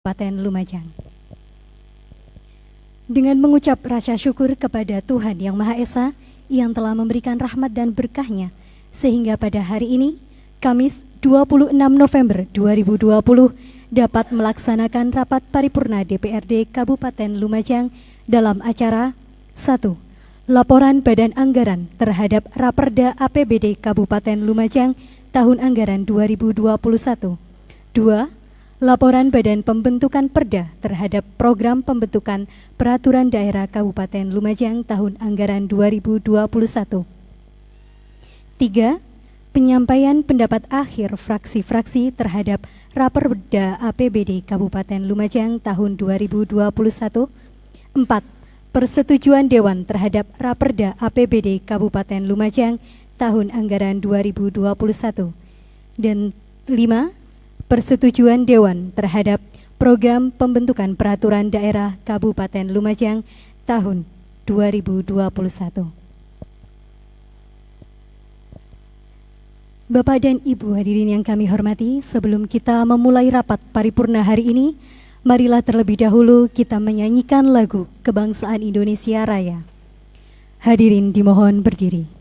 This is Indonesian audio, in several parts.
Kabupaten Lumajang. Dengan mengucap rasa syukur kepada Tuhan Yang Maha Esa yang telah memberikan rahmat dan berkah-Nya, sehingga pada hari ini, Kamis 26 November 2020, dapat melaksanakan rapat paripurna DPRD Kabupaten Lumajang dalam acara 1. Laporan Badan Anggaran terhadap Raperda APBD Kabupaten Lumajang tahun anggaran 2021. 2. Laporan Badan Pembentukan Perda terhadap Program Pembentukan Peraturan Daerah Kabupaten Lumajang tahun anggaran 2021. 3. Penyampaian pendapat akhir fraksi-fraksi terhadap Raperda APBD Kabupaten Lumajang tahun 2021. 4. Persetujuan Dewan terhadap Raperda APBD Kabupaten Lumajang tahun anggaran 2021. Dan 5. Persetujuan Dewan terhadap Program Pembentukan Peraturan Daerah Kabupaten Lumajang tahun 2021. Bapak dan Ibu hadirin yang kami hormati, sebelum kita memulai rapat paripurna hari ini, marilah terlebih dahulu kita menyanyikan lagu Kebangsaan Indonesia Raya. Hadirin dimohon berdiri.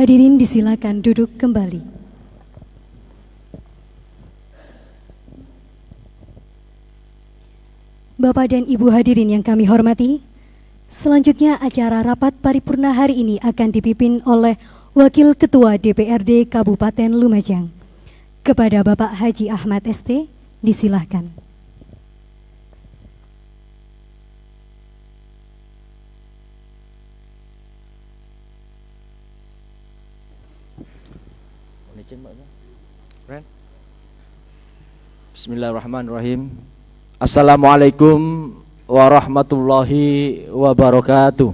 Hadirin disilakan duduk kembali. Bapak dan Ibu hadirin yang kami hormati, selanjutnya acara rapat paripurna hari ini akan dipimpin oleh Wakil Ketua DPRD Kabupaten Lumajang. Kepada Bapak Haji Ahmad ST, disilahkan. Bismillahirrahmanirrahim. Assalamualaikum warahmatullahi wabarakatuh.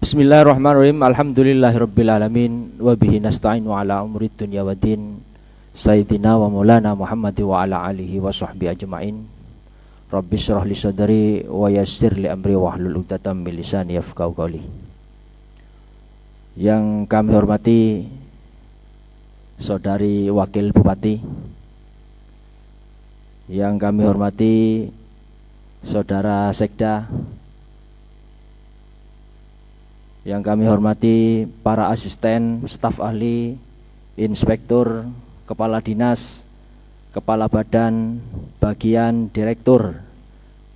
Bismillahirrahmanirrahim. Alhamdulillahirabbil alamin wa bihi nasta'inu ala umuri dunya waddin. Sayyidina wa maulana Muhammad wa ala alihi wa sahbihi ajmain. Rabbi shrah li sadri wa yassir li amri wahlul 'uqdatam min lisani yafqahu qawli. Yang kami hormati Saudari Wakil Bupati, yang kami hormati Saudara Sekda, yang kami hormati para asisten, staf ahli, inspektur, kepala dinas, kepala badan, bagian, direktur,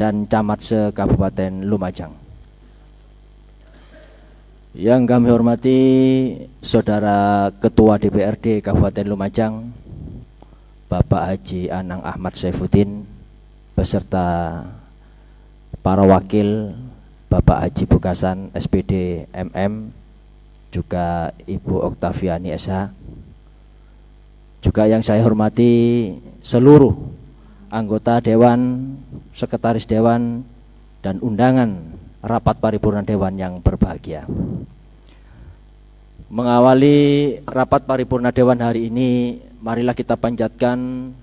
dan camat se-Kabupaten Lumajang. Yang kami hormati Saudara Ketua DPRD Kabupaten Lumajang, Bapak Haji Anang Ahmad Saifuddin beserta para wakil, Bapak Haji Bukasan SPD MM, juga Ibu Oktaviani SH. Juga yang saya hormati seluruh anggota Dewan, Sekretaris Dewan, dan undangan rapat paripurna Dewan yang berbahagia. Mengawali rapat paripurna Dewan hari ini, marilah kita panjatkan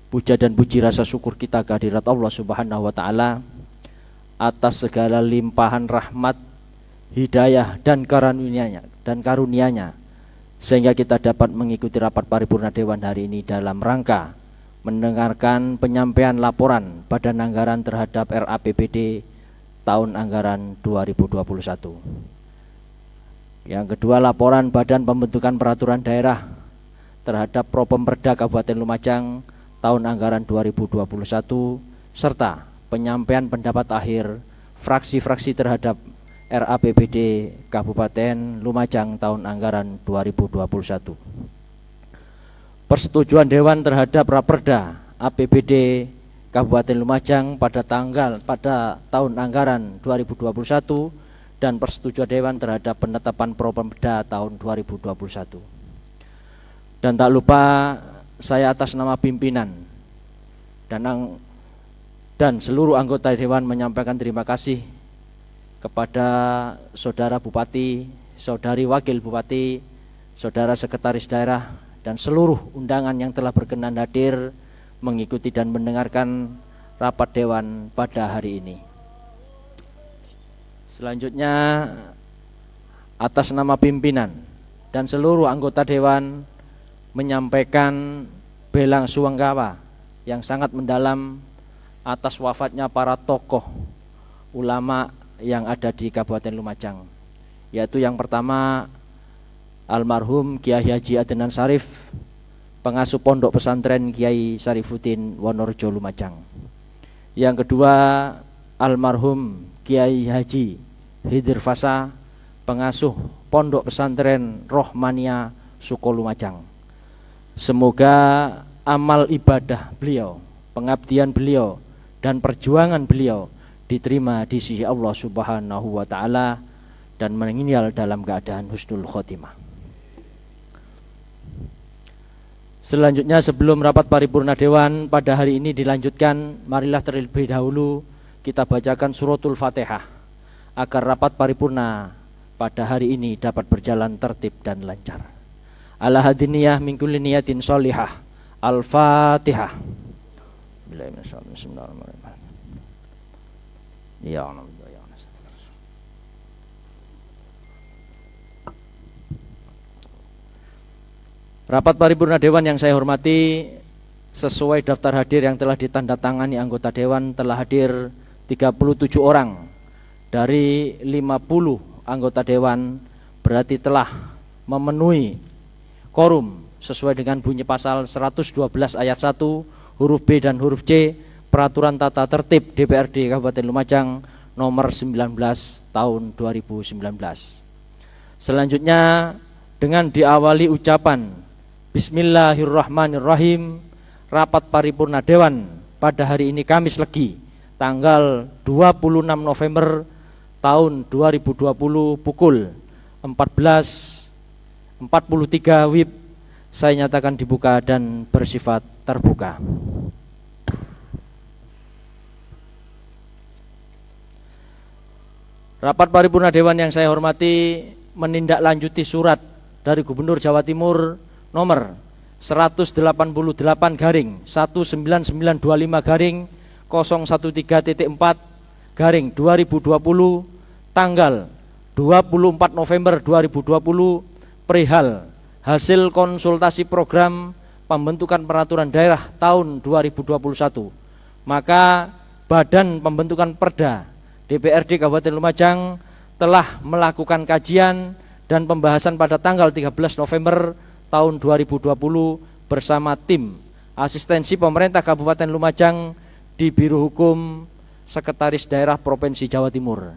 puja dan puji rasa syukur kita kehadirat Allah Subhanahu wa Ta'ala atas segala limpahan rahmat, hidayah dan karunia-Nya, sehingga kita dapat mengikuti rapat paripurna Dewan hari ini dalam rangka mendengarkan penyampaian laporan Badan Anggaran terhadap RAPBD tahun anggaran 2021. Yang kedua, laporan Badan Pembentukan Peraturan Daerah terhadap Propemperda Kabupaten Lumajang tahun anggaran 2021, serta penyampaian pendapat akhir fraksi-fraksi terhadap RAPBD Kabupaten Lumajang tahun anggaran 2021. Persetujuan Dewan terhadap Raperda APBD Kabupaten Lumajang pada tahun anggaran 2021 dan persetujuan Dewan terhadap penetapan Propemda tahun 2021. Dan tak lupa saya atas nama pimpinan dan seluruh anggota Dewan menyampaikan terima kasih kepada Saudara Bupati, Saudari Wakil Bupati, Saudara Sekretaris Daerah, dan seluruh undangan yang telah berkenan hadir mengikuti dan mendengarkan rapat Dewan pada hari ini. Selanjutnya, atas nama pimpinan dan seluruh anggota Dewan menyampaikan bela sungkawa yang sangat mendalam atas wafatnya para tokoh ulama yang ada di Kabupaten Lumajang, yaitu yang pertama almarhum Kiai Haji Adnan Syarif, pengasuh Pondok Pesantren Kiai Syarifuddin Wonorejo Lumajang. Yang kedua, almarhum Kiai Haji Hidir Fasa, pengasuh Pondok Pesantren Rohmania Suko Lumajang. Semoga amal ibadah beliau, pengabdian beliau, dan perjuangan beliau diterima di sisi Allah Subhanahu wa Ta'ala dan meninggal dalam keadaan husnul khotimah. Selanjutnya, sebelum rapat paripurna Dewan pada hari ini dilanjutkan, marilah terlebih dahulu kita bacakan suratul Fatihah agar rapat paripurna pada hari ini dapat berjalan tertib dan lancar. Ala hadiniyah min kulli niyatin sholihah. Al-Fatihah. Bismillahirrahmanirrahim. Ya Allah. Rapat paripurna Dewan yang saya hormati, sesuai daftar hadir yang telah ditandatangani anggota Dewan, telah hadir 37 orang dari 50 anggota Dewan, berarti telah memenuhi quorum sesuai dengan bunyi pasal 112 ayat 1 huruf B dan huruf C Peraturan Tata Tertib DPRD Kabupaten Lumajang nomor 19 tahun 2019. Selanjutnya, dengan diawali ucapan Bismillahirrahmanirrahim, rapat paripurna Dewan pada hari ini Kamis Legi tanggal 26 November tahun 2020 pukul 14.43 WIB saya nyatakan dibuka dan bersifat terbuka. Rapat paripurna Dewan yang saya hormati menindaklanjuti surat dari Gubernur Jawa Timur nomor 188/1995/013.4/2021 tanggal 24 November 2020 perihal hasil konsultasi program pembentukan peraturan daerah tahun 2021. Maka Badan Pembentukan Perda DPRD Kabupaten Lumajang telah melakukan kajian dan pembahasan pada tanggal 13 November tahun 2020 bersama tim asistensi pemerintah Kabupaten Lumajang di Biro Hukum Sekretaris Daerah Provinsi Jawa Timur,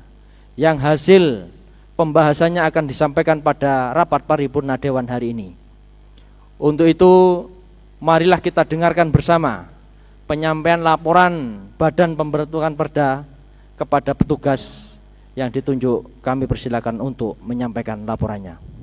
yang hasil pembahasannya akan disampaikan pada rapat paripurna Dewan hari ini. Untuk itu, marilah kita dengarkan bersama penyampaian laporan Badan Pembentukan Perda kepada petugas yang ditunjuk. Kami persilakan untuk menyampaikan laporannya.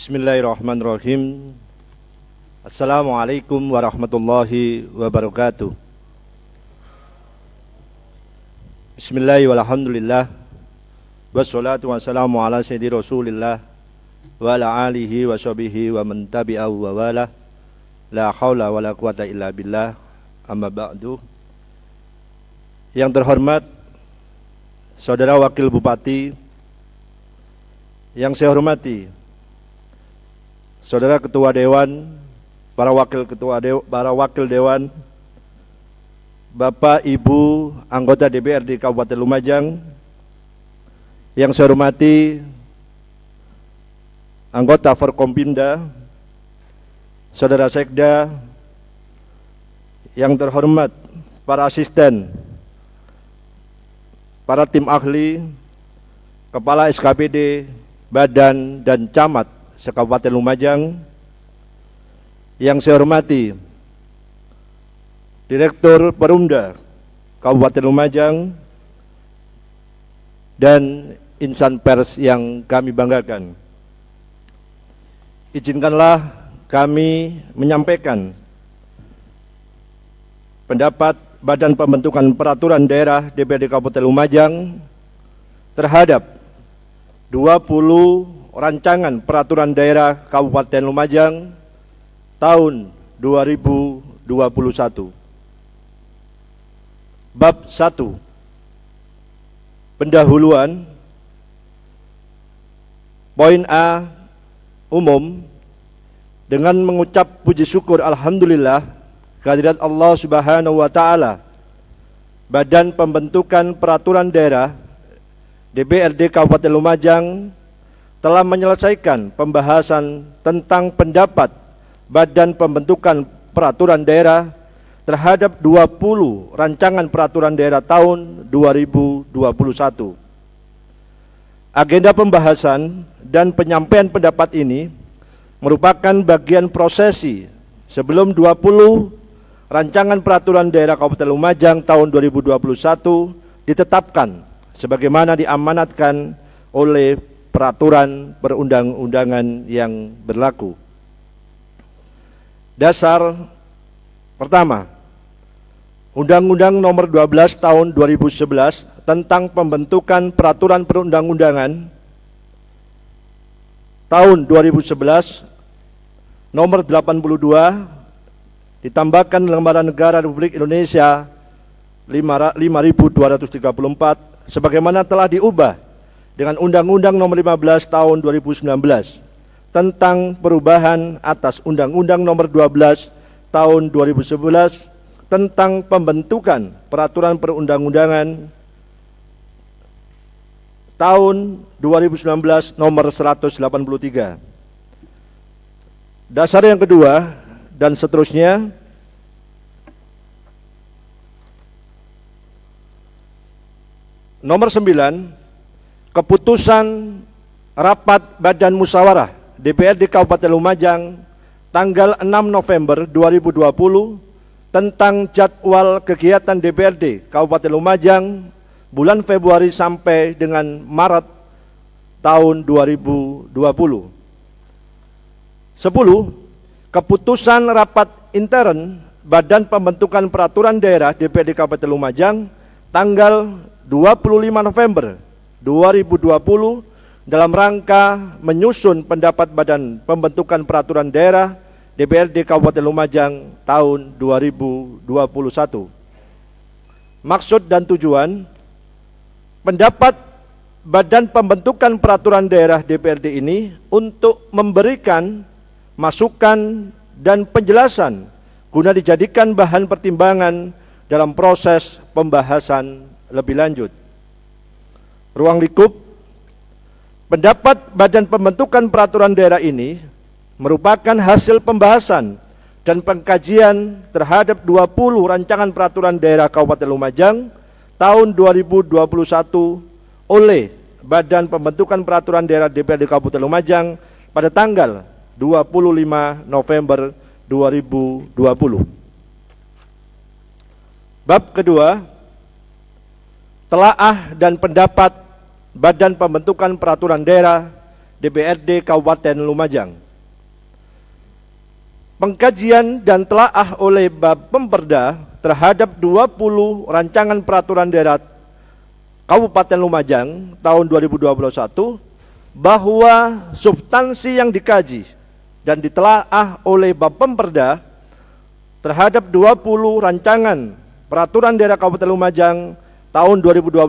Bismillahirrahmanirrahim. Assalamualaikum warahmatullahi wabarakatuh. Bismillahirrahmanirrahim. Wassalatu wassalamu ala sayyidi Rasulillah wa ala alihi wa sahbihi wa man tabi'ahu wa wala. La haula wa la quwata illa billah. Amma ba'du. Yang terhormat Saudara Wakil Bupati, yang saya hormati Saudara Ketua Dewan, para wakil Dewan, Bapak Ibu anggota DPRD Kabupaten Lumajang, yang saya hormati anggota Forkompimda, Saudara Sekda, yang terhormat para asisten, para tim ahli, Kepala SKPD, Badan dan Camat se-Kabupaten Lumajang, yang saya hormati Direktur Perumda Kabupaten Lumajang, dan insan pers yang kami banggakan. Izinkanlah kami menyampaikan pendapat Badan Pembentukan Peraturan Daerah DPRD Kabupaten Lumajang terhadap 20 rancangan peraturan daerah Kabupaten Lumajang tahun 2021. Bab 1. Pendahuluan. Poin A, umum, dengan mengucap puji syukur alhamdulillah kehadirat Allah Subhanahu wa taala, Badan Pembentukan Peraturan Daerah DPRD Kabupaten Lumajang telah menyelesaikan pembahasan tentang pendapat Badan Pembentukan Peraturan Daerah terhadap 20 rancangan peraturan daerah tahun 2021. Agenda pembahasan dan penyampaian pendapat ini merupakan bagian prosesi sebelum 20 rancangan peraturan daerah Kabupaten Lumajang tahun 2021 ditetapkan sebagaimana diamanatkan oleh peraturan perundang-undangan yang berlaku. Dasar pertama, Undang-Undang Nomor 12 Tahun 2011 tentang pembentukan peraturan perundang-undangan tahun 2011 Nomor 82 ditambahkan Lembaran Negara Republik Indonesia 5234 sebagaimana telah diubah dengan Undang-Undang Nomor 15 Tahun 2019 tentang perubahan atas Undang-Undang Nomor 12 Tahun 2011 tentang pembentukan peraturan perundang-undangan tahun 2019 Nomor 183. Dasar yang kedua dan seterusnya. Nomor 9, keputusan rapat Badan Musyawarah DPRD Kabupaten Lumajang tanggal 6 November 2020 tentang jadwal kegiatan DPRD Kabupaten Lumajang bulan Februari sampai dengan Maret tahun 2020. 10. Keputusan rapat intern Badan Pembentukan Peraturan Daerah DPRD Kabupaten Lumajang tanggal 25 November 2020 dalam rangka menyusun pendapat Badan Pembentukan Peraturan Daerah DPRD Kabupaten Lumajang tahun 2021. Maksud dan tujuan pendapat Badan Pembentukan Peraturan Daerah DPRD ini untuk memberikan masukan dan penjelasan guna dijadikan bahan pertimbangan dalam proses pembahasan lebih lanjut. Ruang lingkup pendapat Badan Pembentukan Peraturan Daerah ini merupakan hasil pembahasan dan pengkajian terhadap 20 rancangan peraturan daerah Kabupaten Lumajang tahun 2021 oleh Badan Pembentukan Peraturan Daerah DPRD Kabupaten Lumajang pada tanggal 25 November 2020. Bab kedua, telaah dan pendapat Badan Pembentukan Peraturan Daerah DPRD Kabupaten Lumajang. Pengkajian dan telaah oleh Bapemperda terhadap 20 rancangan peraturan daerah Kabupaten Lumajang tahun 2021 bahwa substansi yang dikaji dan ditelaah oleh Bapemperda terhadap 20 rancangan peraturan daerah Kabupaten Lumajang tahun 2021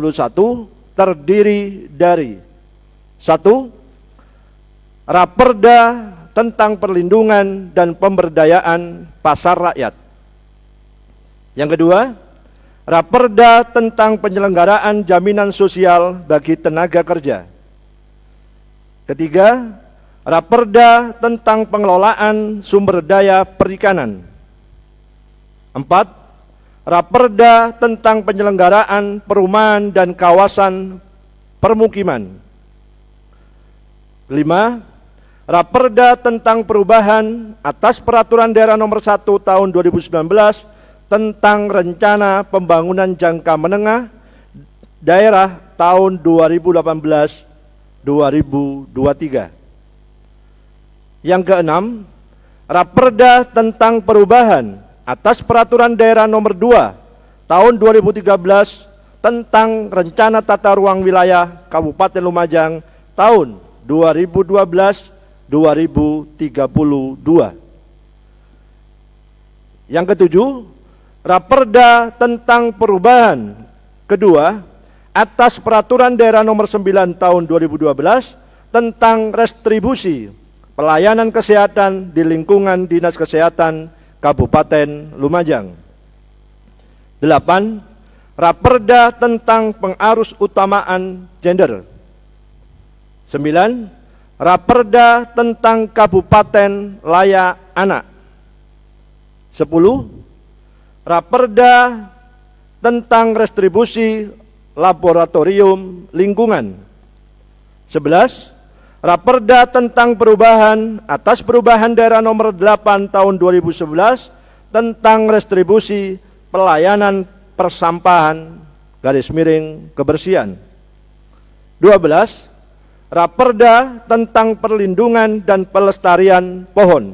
terdiri dari 1. Raperda tentang perlindungan dan pemberdayaan pasar rakyat. Yang kedua, Raperda tentang penyelenggaraan jaminan sosial bagi tenaga kerja. Ketiga, Raperda tentang pengelolaan sumber daya perikanan. 4. Raperda tentang penyelenggaraan perumahan dan kawasan permukiman. 5. Raperda tentang perubahan atas Peraturan Daerah Nomor 1 Tahun 2019 tentang Rencana Pembangunan Jangka Menengah Daerah tahun 2018-2023. Yang keenam, Raperda tentang perubahan atas Peraturan Daerah Nomor 2 Tahun 2013 tentang Rencana Tata Ruang Wilayah Kabupaten Lumajang tahun 2012-2032. Yang ketujuh, Raperda tentang perubahan kedua atas Peraturan Daerah Nomor 9 Tahun 2012 tentang restribusi pelayanan kesehatan di lingkungan Dinas Kesehatan Kabupaten Lumajang. 8. Raperda tentang pengarus utamaan gender. 9. Raperda tentang Kabupaten Layak Anak. 10. Raperda tentang restribusi laboratorium lingkungan. 11. Raperda tentang perubahan atas Perubahan Daerah Nomor 8 Tahun 2011 tentang restribusi pelayanan persampahan _kebersihan. 12. Raperda tentang perlindungan dan pelestarian pohon.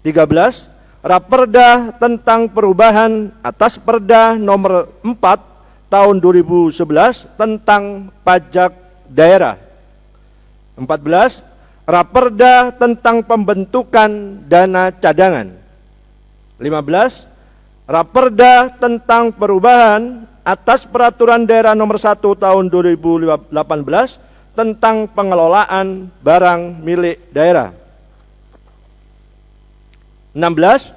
13. Raperda tentang perubahan atas Perda Nomor 4 Tahun 2011 tentang pajak daerah. 14. Raperda tentang pembentukan dana cadangan. 15. Raperda tentang perubahan atas Peraturan Daerah Nomor 1 Tahun 2018 tentang pengelolaan barang milik daerah. 16.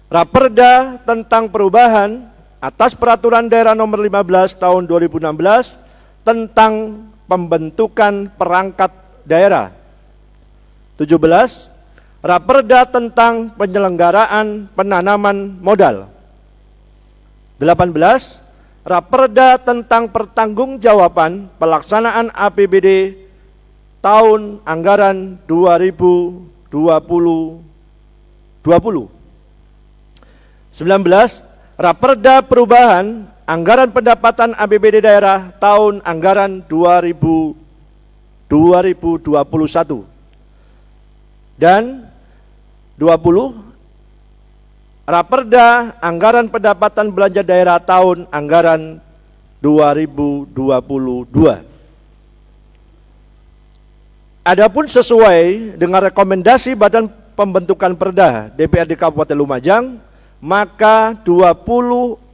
Raperda tentang perubahan atas Peraturan Daerah Nomor 15 Tahun 2016 tentang pembentukan perangkat daerah. 17. Raperda tentang penyelenggaraan penanaman modal. 18. Raperda tentang pertanggungjawaban pelaksanaan APBD tahun anggaran 2020. 19. Raperda perubahan anggaran pendapatan APBD daerah tahun anggaran 2021. Dan 20. Raperda anggaran pendapatan belanja daerah tahun anggaran 2022. Adapun sesuai dengan rekomendasi Badan Pembentukan Perda DPRD Kabupaten Lumajang, maka 20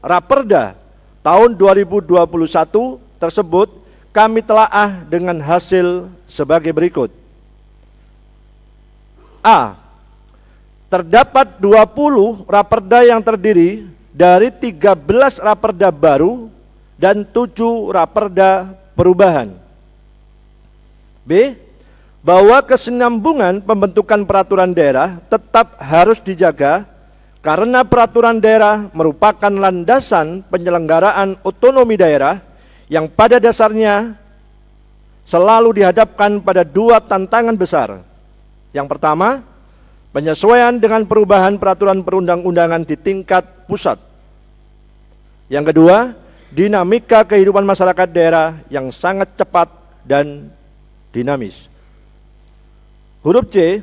Raperda tahun 2021 tersebut kami telaah dengan hasil sebagai berikut. A. terdapat 20 raperda yang terdiri dari 13 raperda baru dan 7 raperda perubahan. B. Bahwa kesinambungan pembentukan peraturan daerah tetap harus dijaga karena peraturan daerah merupakan landasan penyelenggaraan otonomi daerah yang pada dasarnya selalu dihadapkan pada dua tantangan besar. Yang pertama, penyesuaian dengan perubahan peraturan perundang-undangan di tingkat pusat. Yang kedua, dinamika kehidupan masyarakat daerah yang sangat cepat dan dinamis. Huruf C,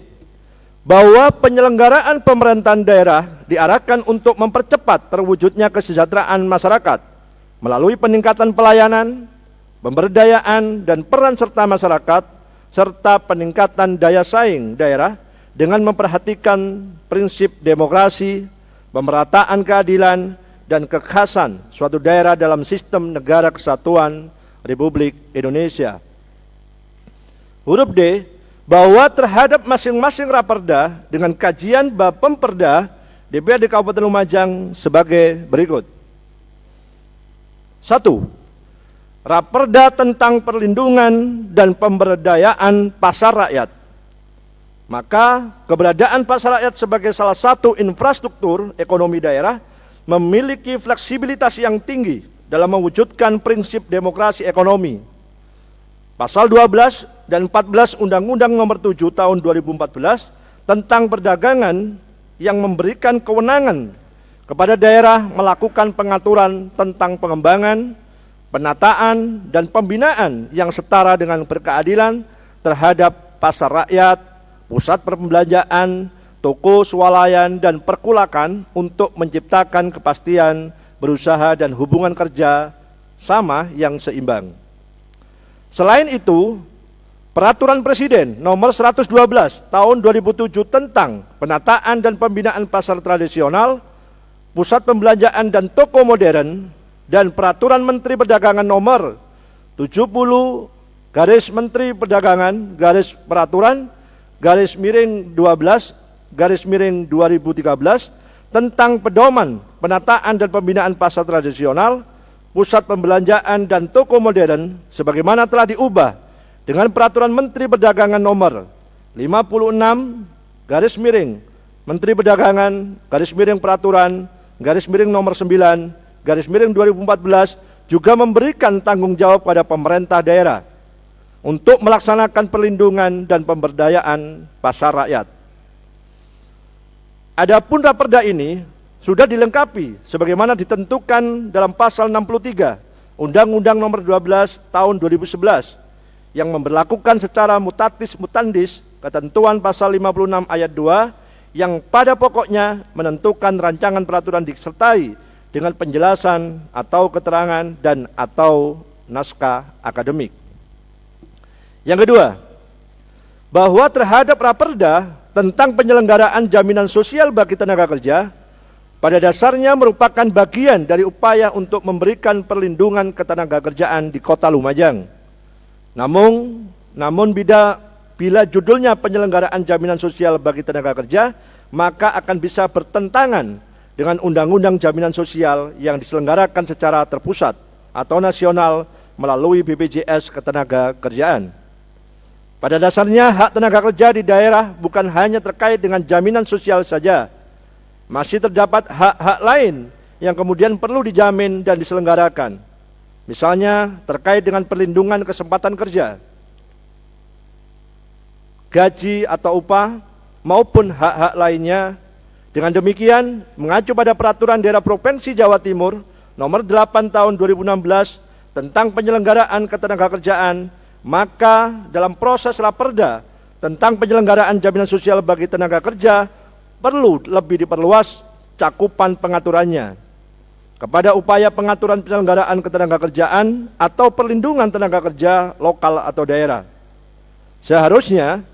bahwa penyelenggaraan pemerintahan daerah diarahkan untuk mempercepat terwujudnya kesejahteraan masyarakat melalui peningkatan pelayanan, pemberdayaan dan peran serta masyarakat, serta peningkatan daya saing daerah dengan memperhatikan prinsip demokrasi, pemerataan keadilan, dan kekhasan suatu daerah dalam sistem negara kesatuan Republik Indonesia. Huruf D, bahwa terhadap masing-masing raperda dengan kajian Bapemperda DPRD Kabupaten Lumajang sebagai berikut. 1. Raperda tentang perlindungan dan pemberdayaan pasar rakyat. Maka keberadaan pasar rakyat sebagai salah satu infrastruktur ekonomi daerah memiliki fleksibilitas yang tinggi dalam mewujudkan prinsip demokrasi ekonomi. Pasal 12 dan 14 Undang-Undang Nomor 7 Tahun 2014 tentang perdagangan yang memberikan kewenangan kepada daerah melakukan pengaturan tentang pengembangan, penataan, dan pembinaan yang setara dengan berkeadilan terhadap pasar rakyat, pusat perbelanjaan, toko swalayan, dan perkulakan untuk menciptakan kepastian berusaha dan hubungan kerja sama yang seimbang. Selain itu, Peraturan Presiden Nomor 112 Tahun 2007 tentang penataan dan pembinaan pasar tradisional, pusat pembelanjaan dan toko modern, dan Peraturan Menteri Perdagangan Nomor 70 garis Menteri Perdagangan garis Peraturan garis miring 12 garis miring 2013 tentang pedoman penataan dan pembinaan pasar tradisional, pusat pembelanjaan dan toko modern sebagaimana telah diubah dengan Peraturan Menteri Perdagangan Nomor 56 garis miring Menteri Perdagangan garis miring Peraturan garis miring Nomor 9 garis miring 2014 juga memberikan tanggung jawab pada pemerintah daerah untuk melaksanakan perlindungan dan pemberdayaan pasar rakyat. Adapun raperda ini sudah dilengkapi sebagaimana ditentukan dalam pasal 63 Undang-Undang Nomor 12 Tahun 2011 yang memberlakukan secara mutatis mutandis ketentuan pasal 56 ayat 2 yang pada pokoknya menentukan rancangan peraturan disertai dengan penjelasan atau keterangan dan atau naskah akademik. Yang kedua, bahwa terhadap raperda tentang penyelenggaraan jaminan sosial bagi tenaga kerja pada dasarnya merupakan bagian dari upaya untuk memberikan perlindungan ketenaga kerjaan di Kota Lumajang. Namun bila judulnya penyelenggaraan jaminan sosial bagi tenaga kerja, maka akan bisa bertentangan dengan Undang-Undang Jaminan Sosial yang diselenggarakan secara terpusat atau nasional melalui BPJS Ketenagakerjaan. Pada dasarnya hak tenaga kerja di daerah bukan hanya terkait dengan jaminan sosial saja, masih terdapat hak-hak lain yang kemudian perlu dijamin dan diselenggarakan. Misalnya terkait dengan perlindungan kesempatan kerja, gaji atau upah, maupun hak-hak lainnya. Dengan demikian, mengacu pada Peraturan Daerah Provinsi Jawa Timur Nomor 8 Tahun 2016 tentang penyelenggaraan ketenagakerjaan, maka dalam proses raperda tentang penyelenggaraan jaminan sosial bagi tenaga kerja perlu lebih diperluas cakupan pengaturannya kepada upaya pengaturan penyelenggaraan ketenagakerjaan atau perlindungan tenaga kerja lokal atau daerah. Seharusnya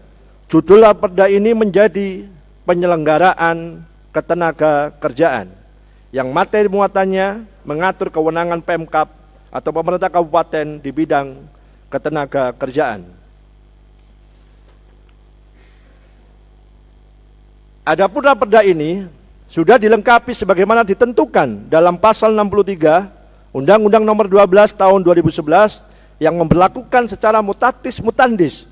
judul raperda ini menjadi penyelenggaraan ketenagakerjaan yang materi muatannya mengatur kewenangan Pemkab atau pemerintah kabupaten di bidang ketenagakerjaan. Adapun raperda ini sudah dilengkapi sebagaimana ditentukan dalam pasal 63 Undang-Undang Nomor 12 Tahun 2011 yang memberlakukan secara mutatis mutandis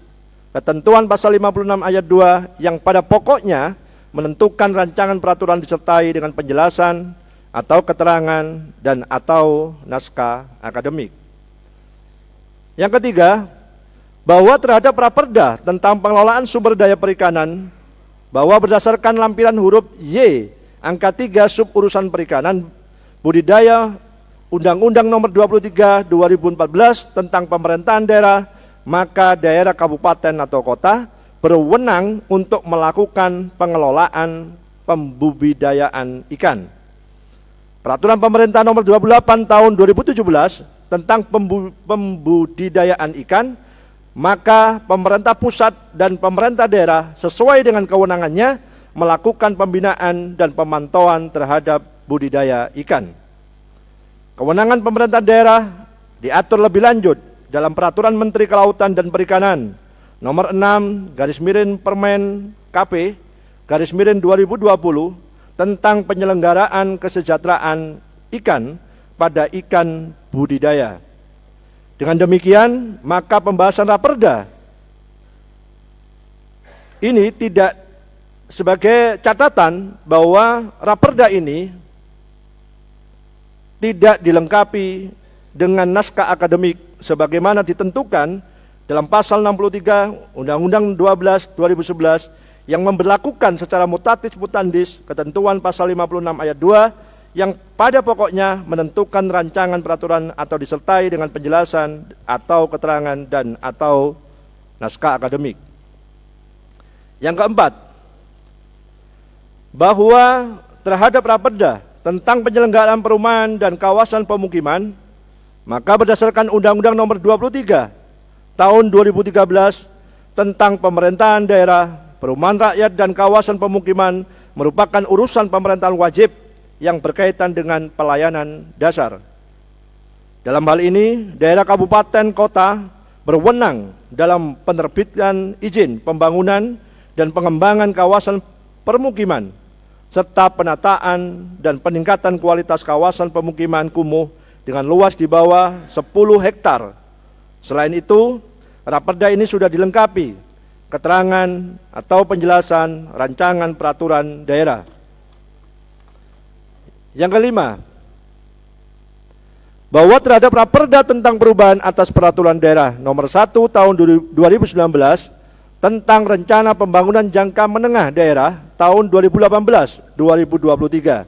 ketentuan pasal 56 ayat 2 yang pada pokoknya menentukan rancangan peraturan disertai dengan penjelasan atau keterangan dan atau naskah akademik. Yang ketiga, bahwa terhadap raperda tentang pengelolaan sumber daya perikanan, bahwa berdasarkan lampiran huruf Y angka 3 sub urusan perikanan budidaya Undang-Undang Nomor 23 2014 tentang pemerintahan daerah, maka daerah kabupaten atau kota berwenang untuk melakukan pengelolaan pembudidayaan ikan. Peraturan Pemerintah Nomor 28 Tahun 2017 tentang pembudidayaan ikan, maka pemerintah pusat dan pemerintah daerah sesuai dengan kewenangannya melakukan pembinaan dan pemantauan terhadap budidaya ikan. Kewenangan pemerintah daerah diatur lebih lanjut dalam Peraturan Menteri Kelautan dan Perikanan Nomor 6 Permen KP 2020 tentang penyelenggaraan kesejahteraan ikan pada ikan budidaya. Dengan demikian, maka pembahasan raperda ini tidak sebagai catatan bahwa raperda ini tidak dilengkapi dengan naskah akademik sebagaimana ditentukan dalam pasal 63 Undang-Undang 12 2011 yang memberlakukan secara mutatis mutandis ketentuan pasal 56 ayat 2 yang pada pokoknya menentukan rancangan peraturan atau disertai dengan penjelasan atau keterangan dan atau naskah akademik. Yang keempat, bahwa terhadap raperda tentang penyelenggaraan perumahan dan kawasan pemukiman, maka berdasarkan Undang-Undang Nomor 23 Tahun 2013 tentang pemerintahan daerah, perumahan rakyat dan kawasan pemukiman merupakan urusan pemerintahan wajib yang berkaitan dengan pelayanan dasar. Dalam hal ini, daerah kabupaten kota berwenang dalam penerbitan izin pembangunan dan pengembangan kawasan permukiman, serta penataan dan peningkatan kualitas kawasan pemukiman kumuh dengan luas di bawah 10 hektar. Selain itu, raperda ini sudah dilengkapi keterangan atau penjelasan rancangan peraturan daerah. Yang kelima, bahwa terhadap raperda tentang perubahan atas peraturan daerah nomor 1 tahun 2019 tentang rencana pembangunan jangka menengah daerah tahun 2018-2023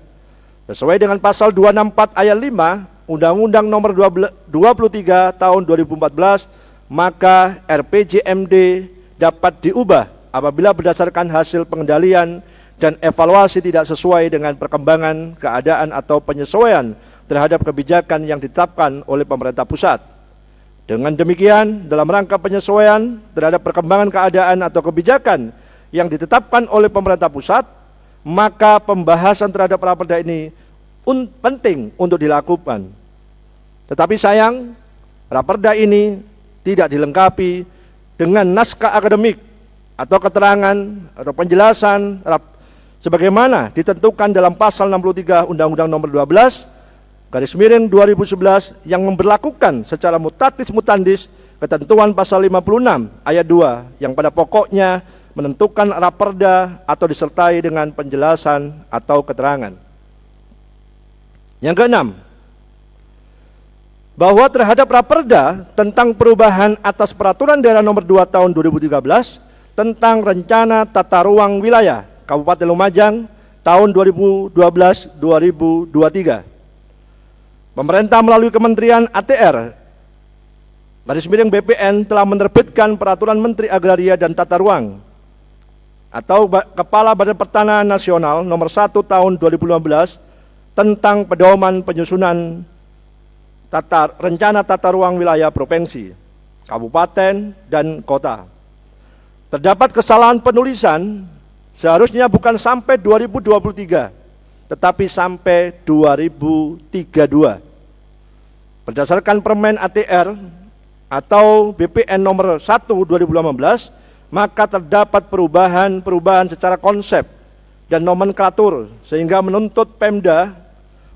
sesuai dengan pasal 264 ayat 5 Undang-Undang Nomor 23 tahun 2014, maka RPJMD dapat diubah apabila berdasarkan hasil pengendalian dan evaluasi tidak sesuai dengan perkembangan keadaan atau penyesuaian terhadap kebijakan yang ditetapkan oleh pemerintah pusat. Dengan demikian, dalam rangka penyesuaian terhadap perkembangan keadaan atau kebijakan yang ditetapkan oleh pemerintah pusat, maka pembahasan terhadap raperda ini penting untuk dilakukan. Tetapi sayang, raperda ini tidak dilengkapi dengan naskah akademik atau keterangan atau penjelasan sebagaimana ditentukan dalam pasal 63 Undang-Undang Nomor 12 2011 yang memberlakukan secara mutatis mutandis ketentuan pasal 56 ayat 2 yang pada pokoknya menentukan raperda atau disertai dengan penjelasan atau keterangan. Yang keenam, bahwa terhadap raperda tentang perubahan atas peraturan daerah nomor 2 tahun 2013 tentang rencana tata ruang wilayah Kabupaten Lumajang tahun 2012-2023. Pemerintah melalui Kementerian ATR BPN telah menerbitkan Peraturan Menteri Agraria dan Tata Ruang atau Kepala Badan Pertanahan Nasional nomor 1 tahun 2015 tentang pedoman penyusunan rencana tata ruang wilayah provinsi, kabupaten, dan kota. Terdapat kesalahan penulisan, seharusnya bukan sampai 2023, tetapi sampai 2032. Berdasarkan Permen ATR atau BPN nomor 1 2018, maka terdapat perubahan secara konsep dan nomenklatur, sehingga menuntut Pemda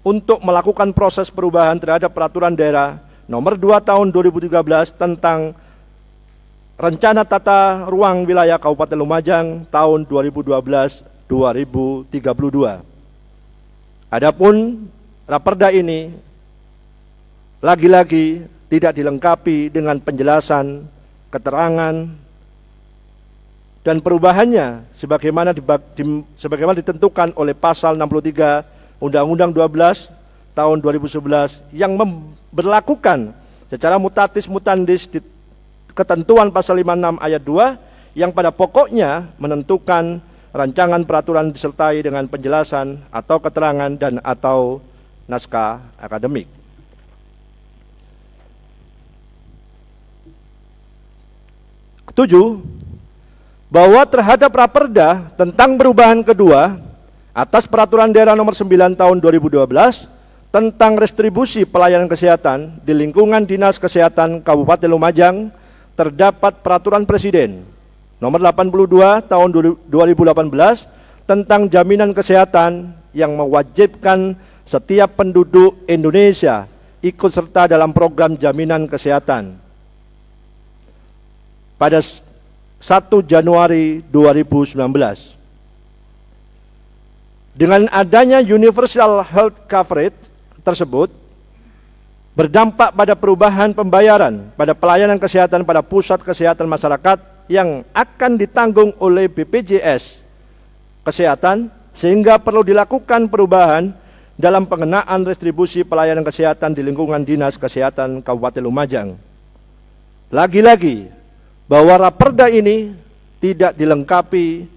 untuk melakukan proses perubahan terhadap peraturan daerah nomor 2 tahun 2013 tentang Rencana Tata Ruang Wilayah Kabupaten Lumajang tahun 2012-2032. Adapun Raperda ini lagi-lagi tidak dilengkapi dengan penjelasan, keterangan, dan perubahannya sebagaimana ditentukan oleh pasal 63 Undang-Undang 12 tahun 2011 yang memberlakukan secara mutatis mutandis ketentuan pasal 56 ayat 2 yang pada pokoknya menentukan rancangan peraturan disertai dengan penjelasan atau keterangan dan atau naskah akademik. Ketujuh, bahwa terhadap Raperda tentang perubahan kedua atas peraturan daerah nomor 9 tahun 2012 tentang restribusi pelayanan kesehatan di lingkungan Dinas Kesehatan Kabupaten Lumajang terdapat peraturan Presiden nomor 82 tahun 2018 tentang jaminan kesehatan yang mewajibkan setiap penduduk Indonesia ikut serta dalam program jaminan kesehatan pada 1 Januari 2019. Dengan adanya universal health coverage tersebut berdampak pada perubahan pembayaran pada pelayanan kesehatan pada pusat kesehatan masyarakat yang akan ditanggung oleh BPJS Kesehatan, sehingga perlu dilakukan perubahan dalam pengenaan restribusi pelayanan kesehatan di lingkungan Dinas Kesehatan Kabupaten Lumajang. Lagi-lagi, bahwa Raperda ini tidak dilengkapi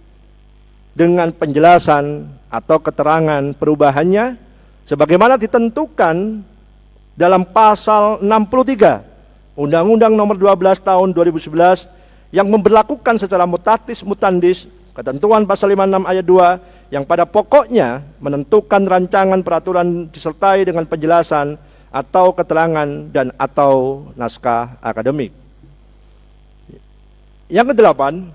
dengan penjelasan atau keterangan perubahannya sebagaimana ditentukan dalam pasal 63 Undang-Undang nomor 12 tahun 2011 yang memberlakukan secara mutatis mutandis ketentuan pasal 56 ayat 2 yang pada pokoknya menentukan rancangan peraturan disertai dengan penjelasan atau keterangan dan atau naskah akademik. Yang kedelapan,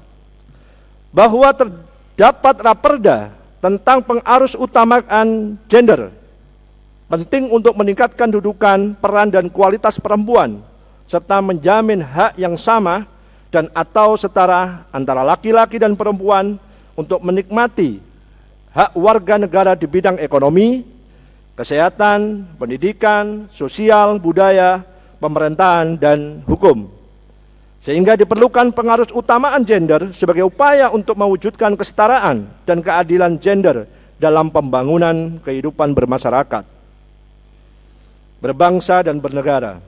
bahwa terdapat Raperda tentang pengarus utamaan gender penting untuk meningkatkan dudukan, peran, dan kualitas perempuan, serta menjamin hak yang sama dan atau setara antara laki-laki dan perempuan untuk menikmati hak warga negara di bidang ekonomi, kesehatan, pendidikan, sosial, budaya, pemerintahan, dan hukum. Sehingga diperlukan pengarus utamaan gender sebagai upaya untuk mewujudkan kesetaraan dan keadilan gender dalam pembangunan kehidupan bermasyarakat, berbangsa, dan bernegara.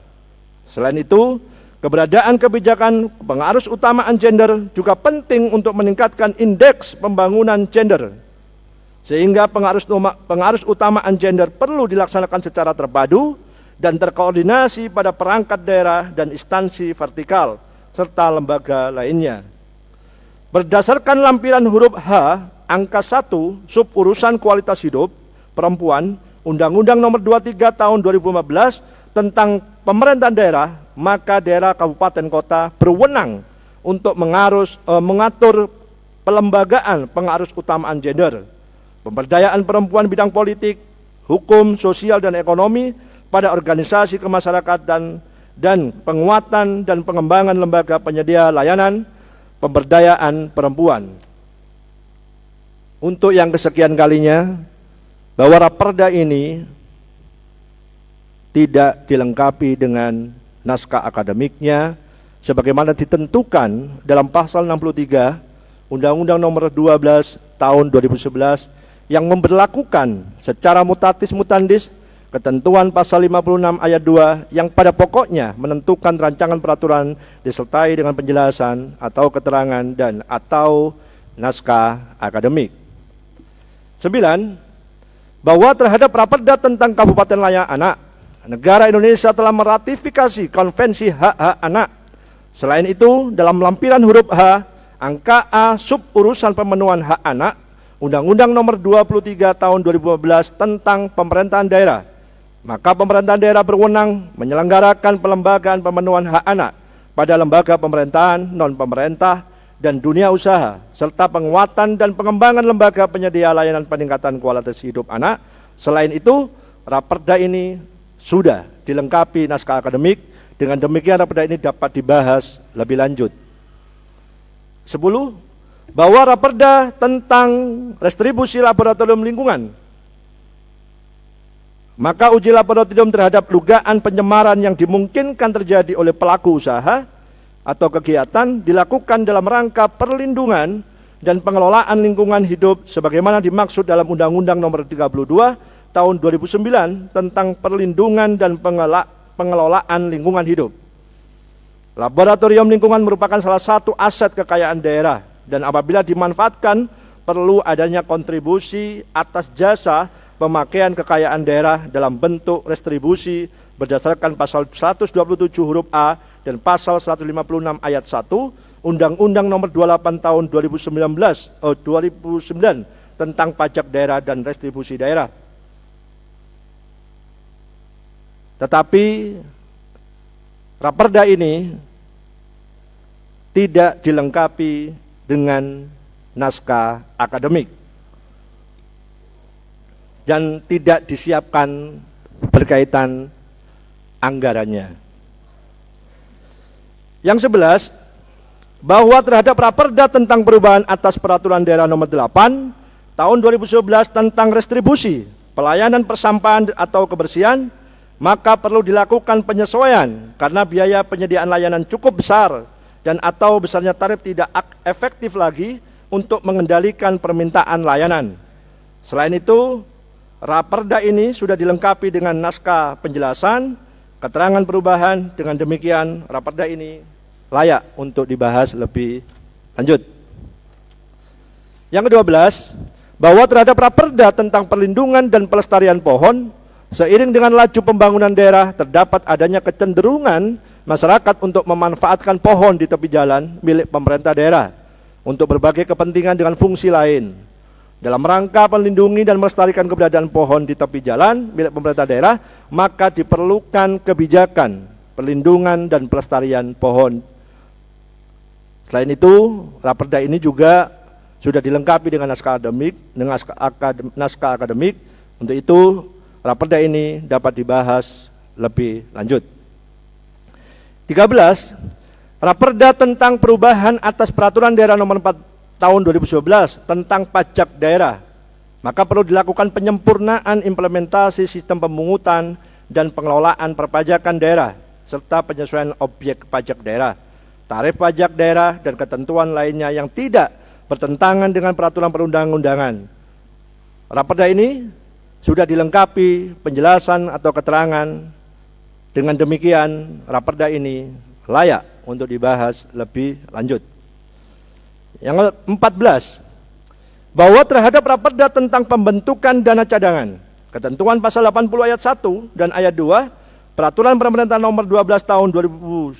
Selain itu, keberadaan kebijakan pengarus utamaan gender juga penting untuk meningkatkan indeks pembangunan gender, sehingga pengarus utamaan gender perlu dilaksanakan secara terpadu dan terkoordinasi pada perangkat daerah dan instansi vertikal serta lembaga lainnya. Berdasarkan lampiran huruf H angka 1 sub urusan kualitas hidup perempuan Undang-Undang nomor 23 tahun 2015 tentang pemerintahan daerah, maka daerah, kabupaten, kota berwenang untuk mengatur pelembagaan pengarus utamaan gender, pemberdayaan perempuan bidang politik, hukum, sosial, dan ekonomi pada organisasi kemasyarakatan dan penguatan dan pengembangan lembaga penyedia layanan pemberdayaan perempuan. Untuk yang kesekian kalinya, bahwa Raperda ini tidak dilengkapi dengan naskah akademiknya sebagaimana ditentukan dalam pasal 63 Undang-Undang nomor 12 tahun 2011 yang memberlakukan secara mutatis mutandis ketentuan pasal 56 ayat 2 yang pada pokoknya menentukan rancangan peraturan disertai dengan penjelasan atau keterangan dan atau naskah akademik. 9. Bahwa terhadap Raperda tentang Kabupaten Layak Anak, negara Indonesia telah meratifikasi Konvensi Hak-Hak Anak. Selain itu, dalam lampiran huruf H, angka A sub urusan pemenuhan hak anak, Undang-Undang nomor 23 tahun 2015 tentang pemerintahan daerah, maka pemerintahan daerah berwenang menyelenggarakan pelembagaan pemenuhan hak anak pada lembaga pemerintahan, non-pemerintah, dan dunia usaha, serta penguatan dan pengembangan lembaga penyedia layanan peningkatan kualitas hidup anak. Selain itu, Raperda ini sudah dilengkapi naskah akademik. Dengan demikian Raperda ini dapat dibahas lebih lanjut. 10. Bahwa Raperda tentang restribusi laboratorium lingkungan, maka uji laboratorium terhadap dugaan pencemaran yang dimungkinkan terjadi oleh pelaku usaha atau kegiatan dilakukan dalam rangka perlindungan dan pengelolaan lingkungan hidup sebagaimana dimaksud dalam Undang-Undang Nomor 32 Tahun 2009 tentang perlindungan dan pengelolaan lingkungan hidup. Laboratorium lingkungan merupakan salah satu aset kekayaan daerah dan apabila dimanfaatkan perlu adanya kontribusi atas jasa pemakaian kekayaan daerah dalam bentuk restribusi berdasarkan pasal 127 huruf A dan pasal 156 ayat 1 Undang-Undang Nomor 28 Tahun 2009 tentang pajak daerah dan restribusi daerah. Tetapi Raperda ini tidak dilengkapi dengan naskah akademik dan tidak disiapkan berkaitan anggarannya. Yang 11, bahwa terhadap Raperda tentang perubahan atas Peraturan Daerah Nomor 8 Tahun 2011 tentang restribusi pelayanan persampahan atau kebersihan, maka perlu dilakukan penyesuaian karena biaya penyediaan layanan cukup besar dan atau besarnya tarif tidak efektif lagi untuk mengendalikan permintaan layanan. Selain itu, Raperda ini sudah dilengkapi dengan naskah penjelasan, keterangan perubahan. Dengan demikian, Raperda ini layak untuk dibahas lebih lanjut. Yang ke-12, bahwa terhadap Raperda tentang perlindungan dan pelestarian pohon, seiring dengan laju pembangunan daerah, terdapat adanya kecenderungan masyarakat untuk memanfaatkan pohon di tepi jalan milik pemerintah daerah untuk berbagai kepentingan dengan fungsi lain. Dalam rangka melindungi dan melestarikan keberadaan pohon di tepi jalan milik pemerintah daerah, maka diperlukan kebijakan perlindungan dan pelestarian pohon. Selain itu, Raperda ini juga sudah dilengkapi dengan naskah akademik. Untuk itu, Raperda ini dapat dibahas lebih lanjut. 13. Raperda tentang perubahan atas Peraturan Daerah Nomor 4 Tahun 2011 tentang pajak daerah, maka perlu dilakukan penyempurnaan implementasi sistem pemungutan dan pengelolaan perpajakan daerah serta penyesuaian objek pajak daerah, tarif pajak daerah dan ketentuan lainnya yang tidak bertentangan dengan peraturan perundang-undangan. Raperda ini sudah dilengkapi penjelasan atau keterangan. Dengan demikian, Raperda ini layak untuk dibahas lebih lanjut. Yang 14, bahwa terhadap Raperda tentang pembentukan dana cadangan, ketentuan pasal 80 ayat 1 dan ayat 2 Peraturan Pemerintah Nomor 12 Tahun 2019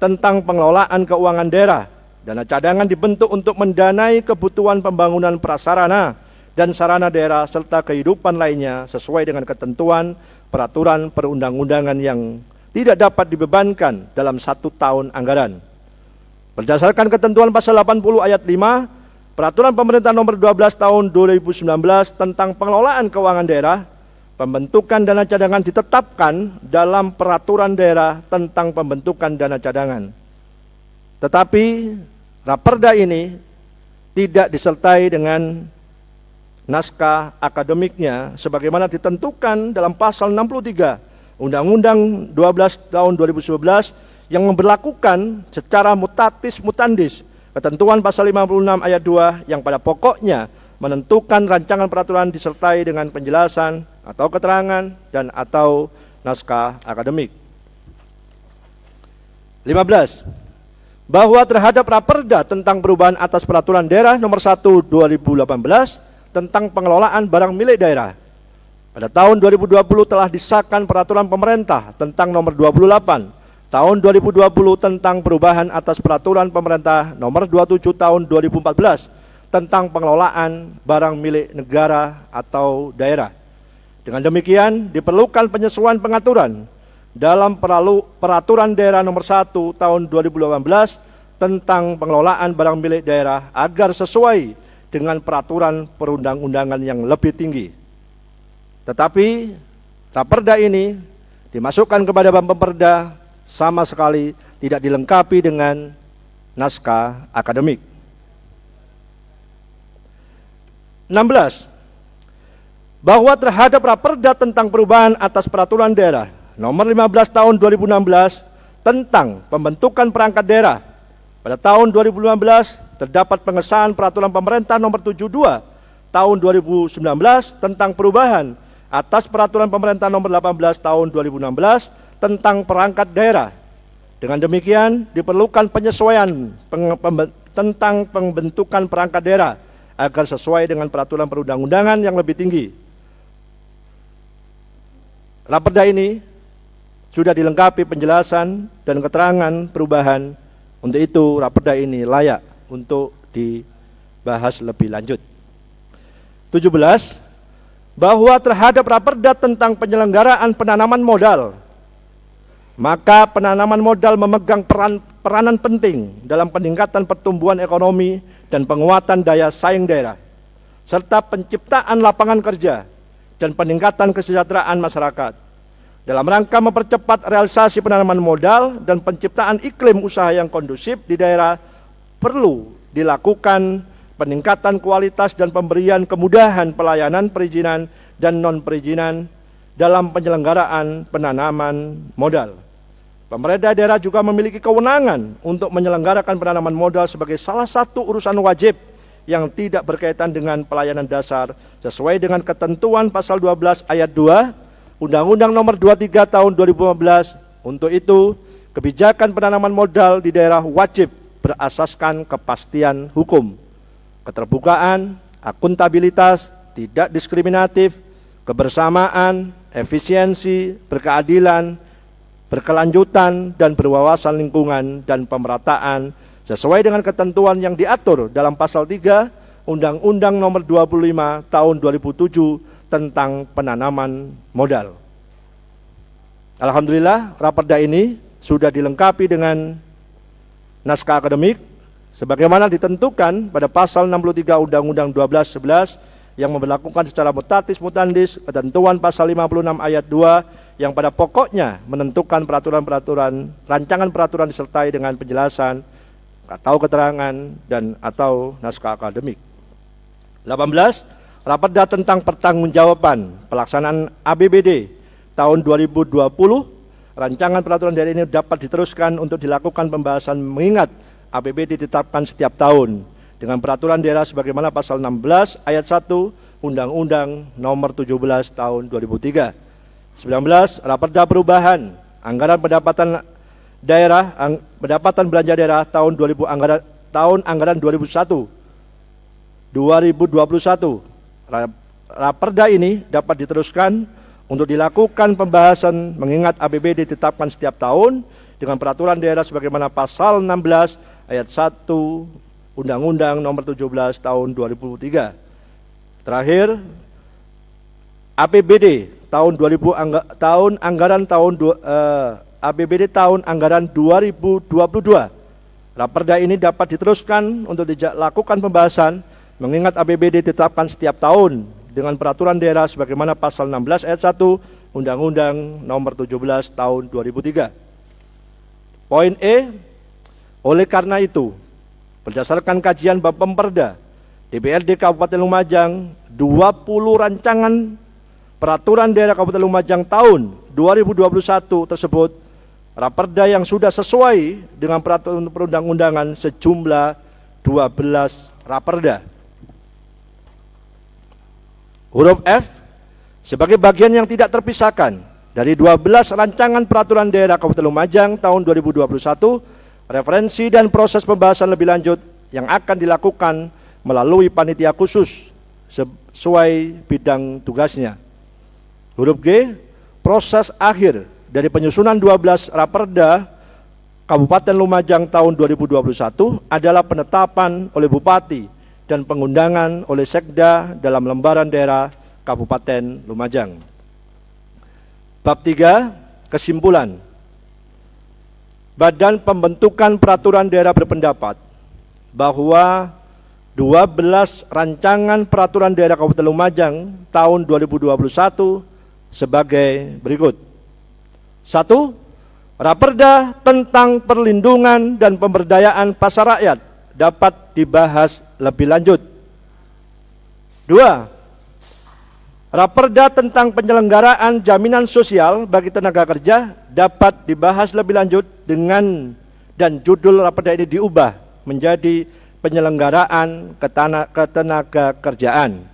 tentang pengelolaan keuangan daerah. Dana cadangan dibentuk untuk mendanai kebutuhan pembangunan prasarana dan sarana daerah serta kehidupan lainnya sesuai dengan ketentuan peraturan perundang-undangan yang tidak dapat dibebankan dalam 1 tahun anggaran. Berdasarkan ketentuan pasal 80 ayat 5 Peraturan Pemerintah Nomor 12 Tahun 2019 tentang pengelolaan keuangan daerah, pembentukan dana cadangan ditetapkan dalam peraturan daerah tentang pembentukan dana cadangan. Tetapi Raperda ini tidak disertai dengan naskah akademiknya sebagaimana ditentukan dalam pasal 63 Undang-Undang 12 Tahun 2011 yang memberlakukan secara mutatis mutandis ketentuan pasal 56 ayat 2 yang pada pokoknya menentukan rancangan peraturan disertai dengan penjelasan atau keterangan dan atau naskah akademik. 15. Bahwa terhadap Raperda tentang perubahan atas Peraturan Daerah Nomor 1 2018 tentang pengelolaan barang milik daerah. Pada tahun 2020 telah disahkan Peraturan Pemerintah tentang Nomor 28 Tahun 2020 tentang perubahan atas Peraturan Pemerintah Nomor 27 Tahun 2014 tentang pengelolaan barang milik negara atau daerah. Dengan demikian diperlukan penyesuaian pengaturan dalam Peraturan Daerah Nomor 1 Tahun 2018 tentang pengelolaan barang milik daerah agar sesuai dengan peraturan perundang-undangan yang lebih tinggi. Tetapi Raperda ini dimasukkan kepada Bapemperda sama sekali tidak dilengkapi dengan naskah akademik. 16. Bahwa terhadap Raperda tentang perubahan atas peraturan daerah nomor 15 tahun 2016 tentang pembentukan perangkat daerah pada tahun 2015 terdapat pengesahan peraturan pemerintah nomor 72 tahun 2019 tentang perubahan atas peraturan pemerintah nomor 18 tahun 2016 tentang perangkat daerah. Dengan demikian diperlukan penyesuaian tentang pembentukan perangkat daerah agar sesuai dengan peraturan perundang-undangan yang lebih tinggi. Raperda ini sudah dilengkapi penjelasan dan keterangan perubahan. Untuk itu Raperda ini layak untuk dibahas lebih lanjut. 17. Bahwa terhadap Raperda tentang penyelenggaraan penanaman modal, maka penanaman modal memegang peranan penting dalam peningkatan pertumbuhan ekonomi dan penguatan daya saing daerah, serta penciptaan lapangan kerja dan peningkatan kesejahteraan masyarakat. Dalam rangka mempercepat realisasi penanaman modal dan penciptaan iklim usaha yang kondusif di daerah, perlu dilakukan peningkatan kualitas dan pemberian kemudahan pelayanan perizinan dan non-perizinan dalam penyelenggaraan penanaman modal. Pemerintah daerah juga memiliki kewenangan untuk menyelenggarakan penanaman modal sebagai salah satu urusan wajib yang tidak berkaitan dengan pelayanan dasar sesuai dengan ketentuan pasal 12 ayat 2 Undang-Undang nomor 23 tahun 2015. Untuk itu, kebijakan penanaman modal di daerah wajib berasaskan kepastian hukum, keterbukaan, akuntabilitas, tidak diskriminatif, kebersamaan, efisiensi, berkeadilan, berkelanjutan, dan berwawasan lingkungan dan pemerataan sesuai dengan ketentuan yang diatur dalam pasal 3 Undang-Undang nomor 25 tahun 2007 tentang penanaman modal. Alhamdulillah, Raperda ini sudah dilengkapi dengan naskah akademik sebagaimana ditentukan pada pasal 63 Undang-Undang 1211 yang memberlakukan secara mutatis mutandis ketentuan pasal 56 ayat 2 yang pada pokoknya menentukan peraturan-peraturan, rancangan peraturan disertai dengan penjelasan atau keterangan dan atau naskah akademik. 18. Raperda tentang pertanggungjawaban pelaksanaan APBD tahun 2020, rancangan peraturan daerah ini dapat diteruskan untuk dilakukan pembahasan mengingat APBD ditetapkan setiap tahun dengan peraturan daerah sebagaimana pasal 16 ayat 1 Undang-Undang nomor 17 tahun 2003. 19. Raperda perubahan anggaran pendapatan daerah, pendapatan belanja daerah tahun 2000 tahun anggaran 2021. Raperda ini dapat diteruskan untuk dilakukan pembahasan mengingat APBD ditetapkan setiap tahun dengan peraturan daerah sebagaimana pasal 16 ayat 1 Undang-Undang nomor 17 tahun 2003. Terakhir, APBD tahun 2000 APBD tahun anggaran 2022. Raperda ini dapat diteruskan untuk dilakukan pembahasan mengingat APBD ditetapkan setiap tahun dengan peraturan daerah sebagaimana pasal 16 ayat 1 Undang-Undang nomor 17 tahun 2003. Poin E, oleh karena itu, berdasarkan kajian Bapemperda, DPRD Kabupaten Lumajang, 20 rancangan peraturan daerah Kabupaten Lumajang tahun 2021 tersebut, Raperda yang sudah sesuai dengan peraturan perundang-undangan sejumlah 12 Raperda. Huruf F, sebagai bagian yang tidak terpisahkan dari 12 rancangan peraturan daerah Kabupaten Lumajang tahun 2021, referensi dan proses pembahasan lebih lanjut yang akan dilakukan melalui panitia khusus sesuai bidang tugasnya. Huruf G, proses akhir dari penyusunan 12 Raperda Kabupaten Lumajang tahun 2021 adalah penetapan oleh Bupati dan pengundangan oleh Sekda dalam lembaran daerah Kabupaten Lumajang. Bab 3, kesimpulan. Badan Pembentukan Peraturan Daerah berpendapat bahwa 12 rancangan peraturan daerah Kabupaten Lumajang tahun 2021 sebagai berikut. 1. Raperda tentang perlindungan dan pemberdayaan pasar rakyat dapat dibahas lebih lanjut. 2. Raperda tentang penyelenggaraan jaminan sosial bagi tenaga kerja dapat dibahas lebih lanjut dengan dan judul raperda ini diubah menjadi penyelenggaraan ketenaga kerjaan.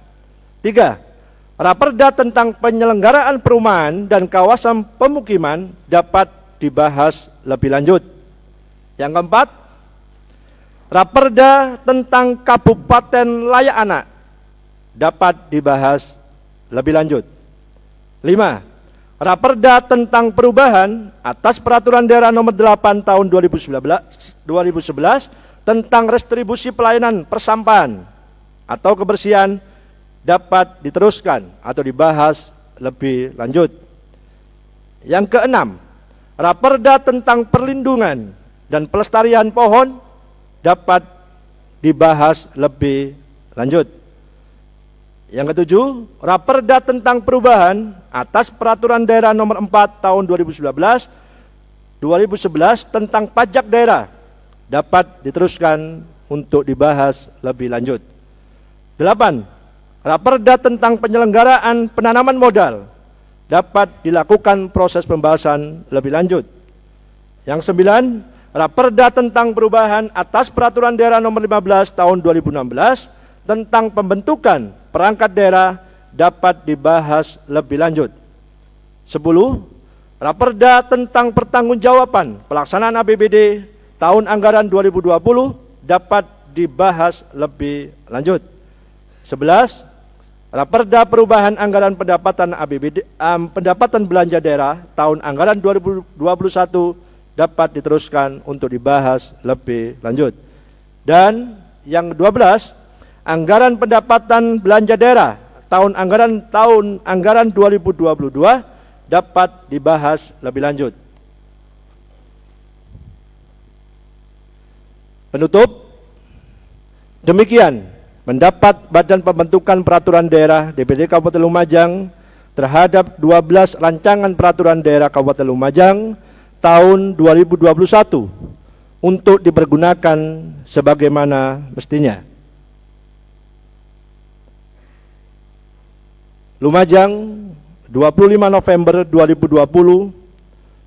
3. Raperda tentang penyelenggaraan perumahan dan kawasan pemukiman dapat dibahas lebih lanjut. Yang keempat, raperda tentang kabupaten layak anak dapat dibahas lebih lanjut. 5. Raperda tentang perubahan atas peraturan daerah nomor 8 tahun 2011 tentang restribusi pelayanan persampahan atau kebersihan dapat diteruskan atau dibahas lebih lanjut. Yang keenam, raperda tentang perlindungan dan pelestarian pohon dapat dibahas lebih lanjut. Yang ketujuh, raperda tentang perubahan atas peraturan daerah nomor 4 tahun 2011 tentang pajak daerah dapat diteruskan untuk dibahas lebih lanjut. 8. Raperda tentang penyelenggaraan penanaman modal dapat dilakukan proses pembahasan lebih lanjut. Yang 9, raperda tentang perubahan atas peraturan daerah nomor 15 tahun 2016 tentang pembentukan perangkat daerah dapat dibahas lebih lanjut. 10. Raperda tentang pertanggungjawaban pelaksanaan APBD tahun anggaran 2020 dapat dibahas lebih lanjut. 11. Raperda perubahan anggaran pendapatan APBD pendapatan belanja daerah tahun anggaran 2021 dapat diteruskan untuk dibahas lebih lanjut. Dan yang 12, anggaran pendapatan belanja daerah tahun anggaran 2022 dapat dibahas lebih lanjut. Penutup, demikian pendapat Badan Pembentukan Peraturan Daerah DPD Kabupaten Lumajang terhadap 12 rancangan peraturan daerah Kabupaten Lumajang tahun 2021 untuk dipergunakan sebagaimana mestinya. Lumajang, 25 November 2020,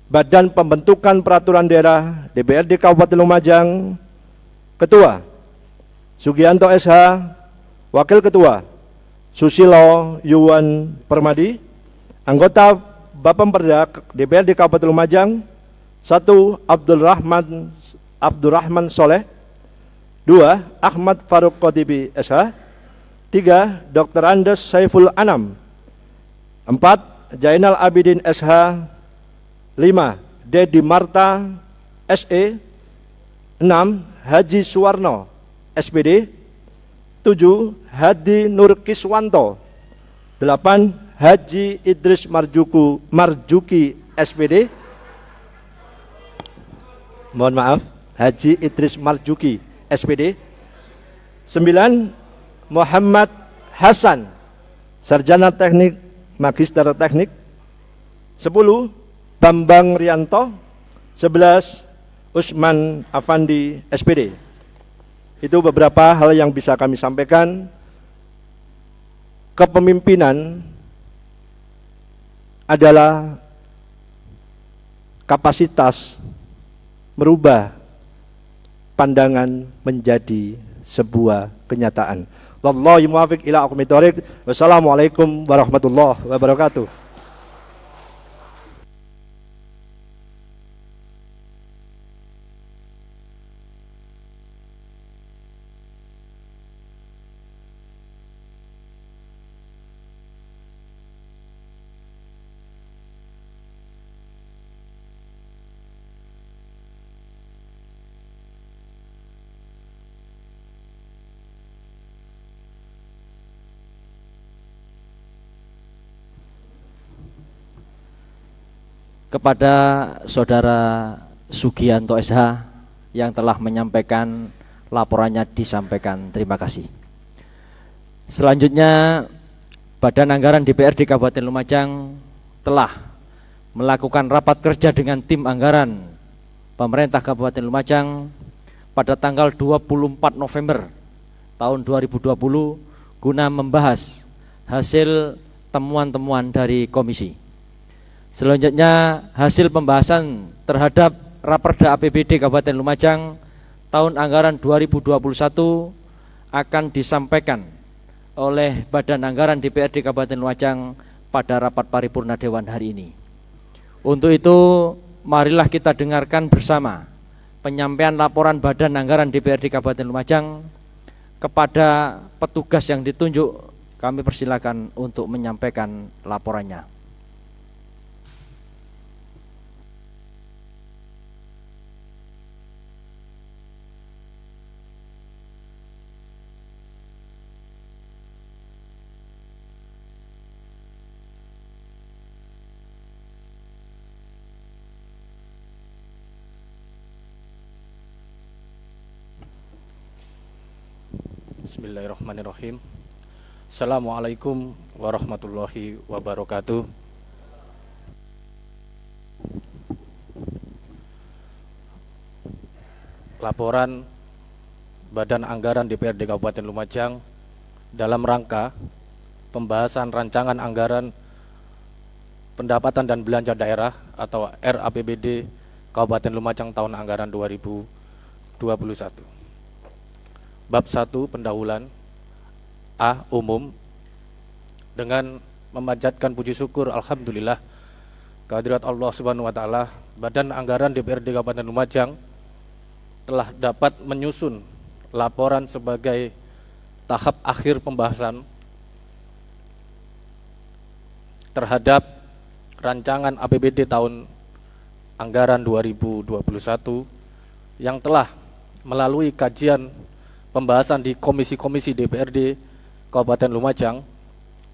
Badan Pembentukan Peraturan Daerah DPRD Kabupaten Lumajang, Ketua Sugianto SH, Wakil Ketua Susilo Yuwan Permadi, Anggota Bapemperda DPRD Kabupaten Lumajang, 1. Abdurrahman Soleh, 2. Ahmad Faruk Khotibi SH, 3. Dr. Andes Saiful Anam, 4. Jainal Abidin SH, 5. Dedi Marta SE, 6. Haji Suwarno SPD, 7. Hadi Nur Kiswanto, 8. Haji Idris Marjuki SPD, mohon maaf, Haji Idris Marjuki SPD, 9. Muhammad Hasan, Sarjana Teknik Magister Teknik, 10. Bambang Rianto, 11. Usman Afandi SPD. Itu beberapa hal yang bisa kami sampaikan. Kepemimpinan adalah kapasitas merubah pandangan menjadi sebuah kenyataan. Wallahi muwaffiq ila aqwamit thoriq. Wassalamualaikum warahmatullahi wabarakatuh. Kepada saudara Sugianto SH yang telah menyampaikan laporannya disampaikan. Terima kasih. Selanjutnya, Badan Anggaran DPRD Kabupaten Lumajang telah melakukan rapat kerja dengan tim anggaran pemerintah Kabupaten Lumajang pada tanggal 24 November tahun 2020 guna membahas hasil temuan-temuan dari komisi. Selanjutnya, hasil pembahasan terhadap Raperda APBD Kabupaten Lumajang tahun anggaran 2021 akan disampaikan oleh Badan Anggaran DPRD Kabupaten Lumajang pada rapat paripurna Dewan hari ini. Untuk itu, marilah kita dengarkan bersama penyampaian laporan Badan Anggaran DPRD Kabupaten Lumajang. Kepada petugas yang ditunjuk, kami persilakan untuk menyampaikan laporannya. Bismillahirrahmanirrahim. Assalamualaikum warahmatullahi wabarakatuh. Laporan Badan Anggaran DPRD Kabupaten Lumajang dalam rangka pembahasan rancangan anggaran pendapatan dan belanja daerah atau RAPBD Kabupaten Lumajang tahun anggaran 2021. Bab 1 pendahuluan A. Umum. Dengan memanjatkan puji syukur alhamdulillah kehadirat Allah Subhanahu wa taala, Badan Anggaran DPRD Kabupaten Lumajang telah dapat menyusun laporan sebagai tahap akhir pembahasan terhadap rancangan APBD tahun anggaran 2021 yang telah melalui kajian pembahasan di komisi-komisi DPRD Kabupaten Lumajang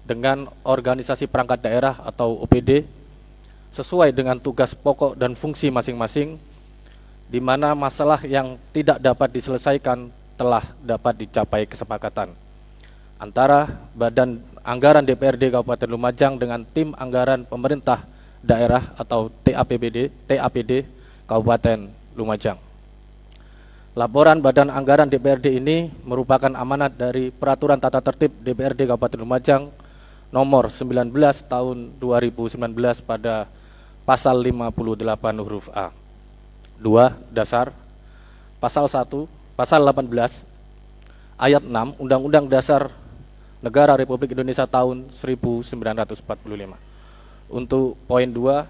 dengan organisasi perangkat daerah atau OPD sesuai dengan tugas pokok dan fungsi masing-masing, di mana masalah yang tidak dapat diselesaikan telah dapat dicapai kesepakatan antara Badan Anggaran DPRD Kabupaten Lumajang dengan tim anggaran pemerintah daerah atau TAPD Kabupaten Lumajang. Laporan Badan Anggaran DPRD ini merupakan amanat dari Peraturan Tata Tertib DPRD Kabupaten Lumajang nomor 19 tahun 2019 pada pasal 58 huruf A. 2. Dasar. Pasal 1, pasal 18 ayat 6 Undang-Undang Dasar Negara Republik Indonesia tahun 1945. Untuk poin 2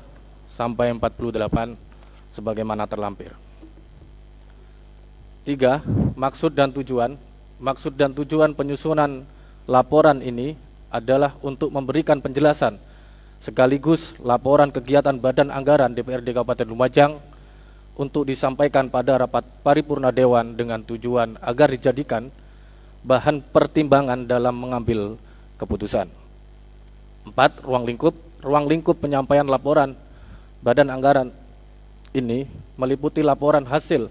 sampai 48 sebagaimana terlampir. 3. Maksud dan tujuan. Maksud dan tujuan penyusunan laporan ini adalah untuk memberikan penjelasan sekaligus laporan kegiatan Badan Anggaran DPRD Kabupaten Lumajang untuk disampaikan pada rapat paripurna Dewan dengan tujuan agar dijadikan bahan pertimbangan dalam mengambil keputusan. 4. Ruang lingkup. Ruang lingkup penyampaian laporan Badan Anggaran ini meliputi laporan hasil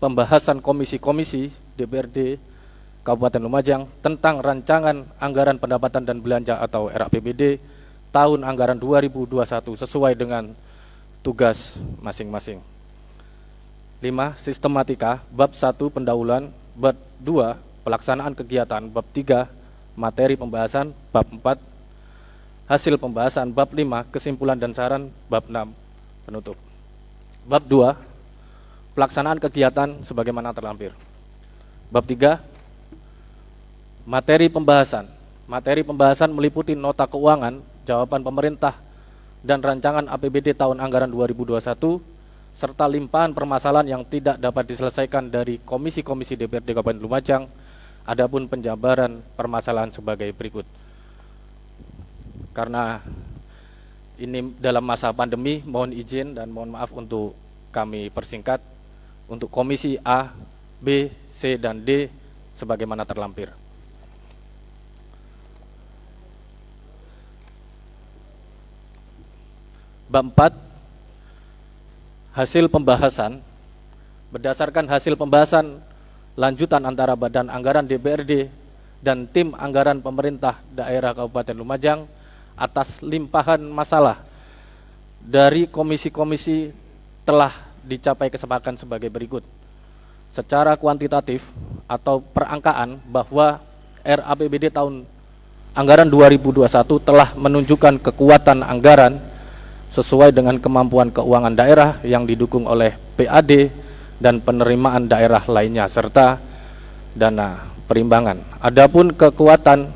pembahasan komisi-komisi DPRD Kabupaten Lumajang tentang rancangan anggaran pendapatan dan belanja atau RAPBD tahun anggaran 2021 sesuai dengan tugas masing-masing. 5. Sistematika. Bab 1 pendahuluan. Bab 2 pelaksanaan kegiatan. Bab 3 materi pembahasan. Bab 4 hasil pembahasan. Bab 5 kesimpulan dan saran. Bab 6 penutup. Bab 2 pelaksanaan kegiatan sebagaimana terlampir. Bab 3 materi pembahasan. Materi pembahasan meliputi nota keuangan, jawaban pemerintah, dan rancangan APBD tahun anggaran 2021 serta limpahan permasalahan yang tidak dapat diselesaikan dari komisi-komisi DPRD Kabupaten Lumajang. Adapun penjabaran permasalahan sebagai berikut. Karena ini dalam masa pandemi, mohon izin dan mohon maaf untuk kami persingkat. Untuk komisi A, B, C, dan D sebagaimana terlampir. Bab 4 berdasarkan hasil pembahasan lanjutan antara Badan Anggaran DPRD dan tim anggaran pemerintah daerah Kabupaten Lumajang atas limpahan masalah dari komisi-komisi telah dicapai kesepakatan sebagai berikut. Secara kuantitatif atau perangkaan bahwa RAPBD tahun anggaran 2021 telah menunjukkan kekuatan anggaran sesuai dengan kemampuan keuangan daerah yang didukung oleh PAD dan penerimaan daerah lainnya serta dana perimbangan. Adapun kekuatan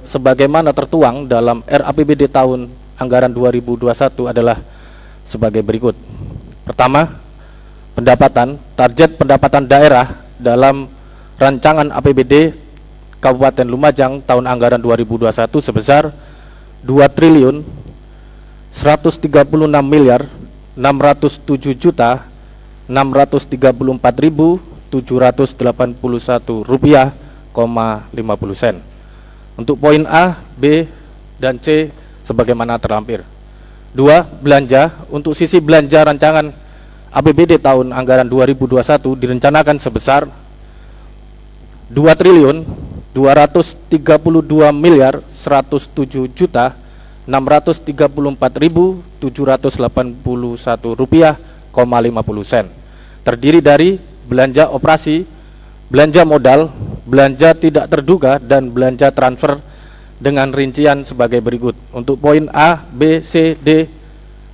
sebagaimana tertuang dalam RAPBD tahun anggaran 2021 adalah sebagai berikut. Pertama, target pendapatan daerah dalam rancangan APBD Kabupaten Lumajang tahun anggaran 2021 sebesar 2.139.607.634.781 rupiah, 50 sen. Untuk poin A, B, dan C sebagaimana terlampir. 2. Belanja. Untuk sisi belanja rancangan APBD tahun anggaran 2021 direncanakan sebesar 2.201.107.634.781 rupiah, 50 sen. Terdiri dari belanja operasi, belanja modal, belanja tidak terduga, dan belanja transfer dengan rincian sebagai berikut. Untuk poin A, B, C, D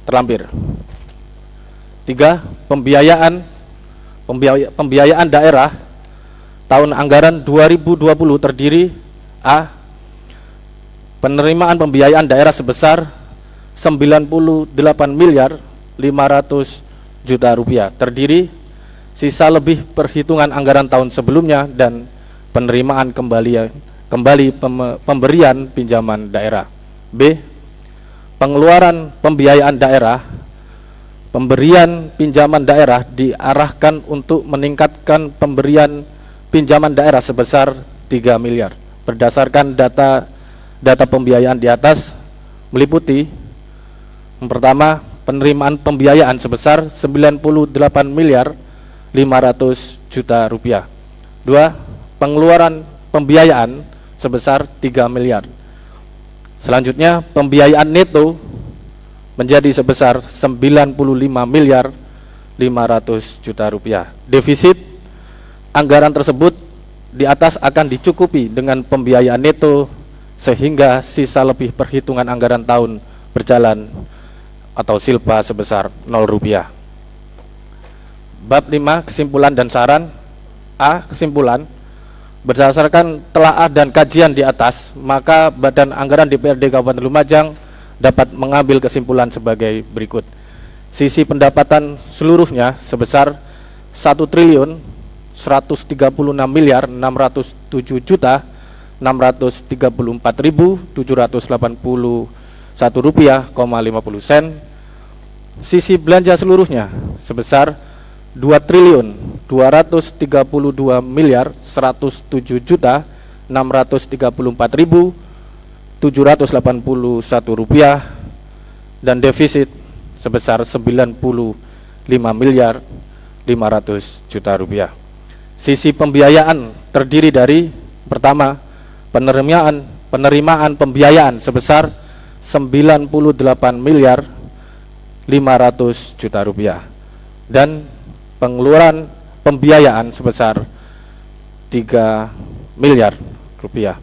terlampir. 3. Pembiayaan daerah tahun anggaran 2020 terdiri A. Penerimaan pembiayaan daerah sebesar 98.500.000.000 rupiah, terdiri sisa lebih perhitungan anggaran tahun sebelumnya dan penerimaan pemberian pinjaman daerah. B. Pengeluaran pembiayaan daerah. Pemberian pinjaman daerah diarahkan untuk meningkatkan pemberian pinjaman daerah sebesar 3 miliar. Berdasarkan data pembiayaan di atas meliputi yang pertama, penerimaan pembiayaan sebesar 98.500.000.000 rupiah. 2. Pengeluaran pembiayaan sebesar 3 miliar. Selanjutnya, pembiayaan neto menjadi sebesar 95.500.000.000 rupiah. Defisit anggaran tersebut di atas akan dicukupi dengan pembiayaan neto sehingga sisa lebih perhitungan anggaran tahun berjalan atau silpa sebesar 0 rupiah. Bab 5, kesimpulan dan saran. A. Kesimpulan. Berdasarkan telaah dan kajian di atas, maka Badan Anggaran DPRD Kabupaten Lumajang dapat mengambil kesimpulan sebagai berikut. Sisi pendapatan seluruhnya sebesar 1.136.634.781 rupiah, 50 sen. Sisi belanja seluruhnya sebesar 2.232.134.781 rupiah dan defisit sebesar 95.500.000.000 rupiah. Sisi pembiayaan terdiri dari pertama, penerimaan pembiayaan sebesar 98.500.000.000 rupiah dan pengeluaran pembiayaan sebesar 3 miliar rupiah.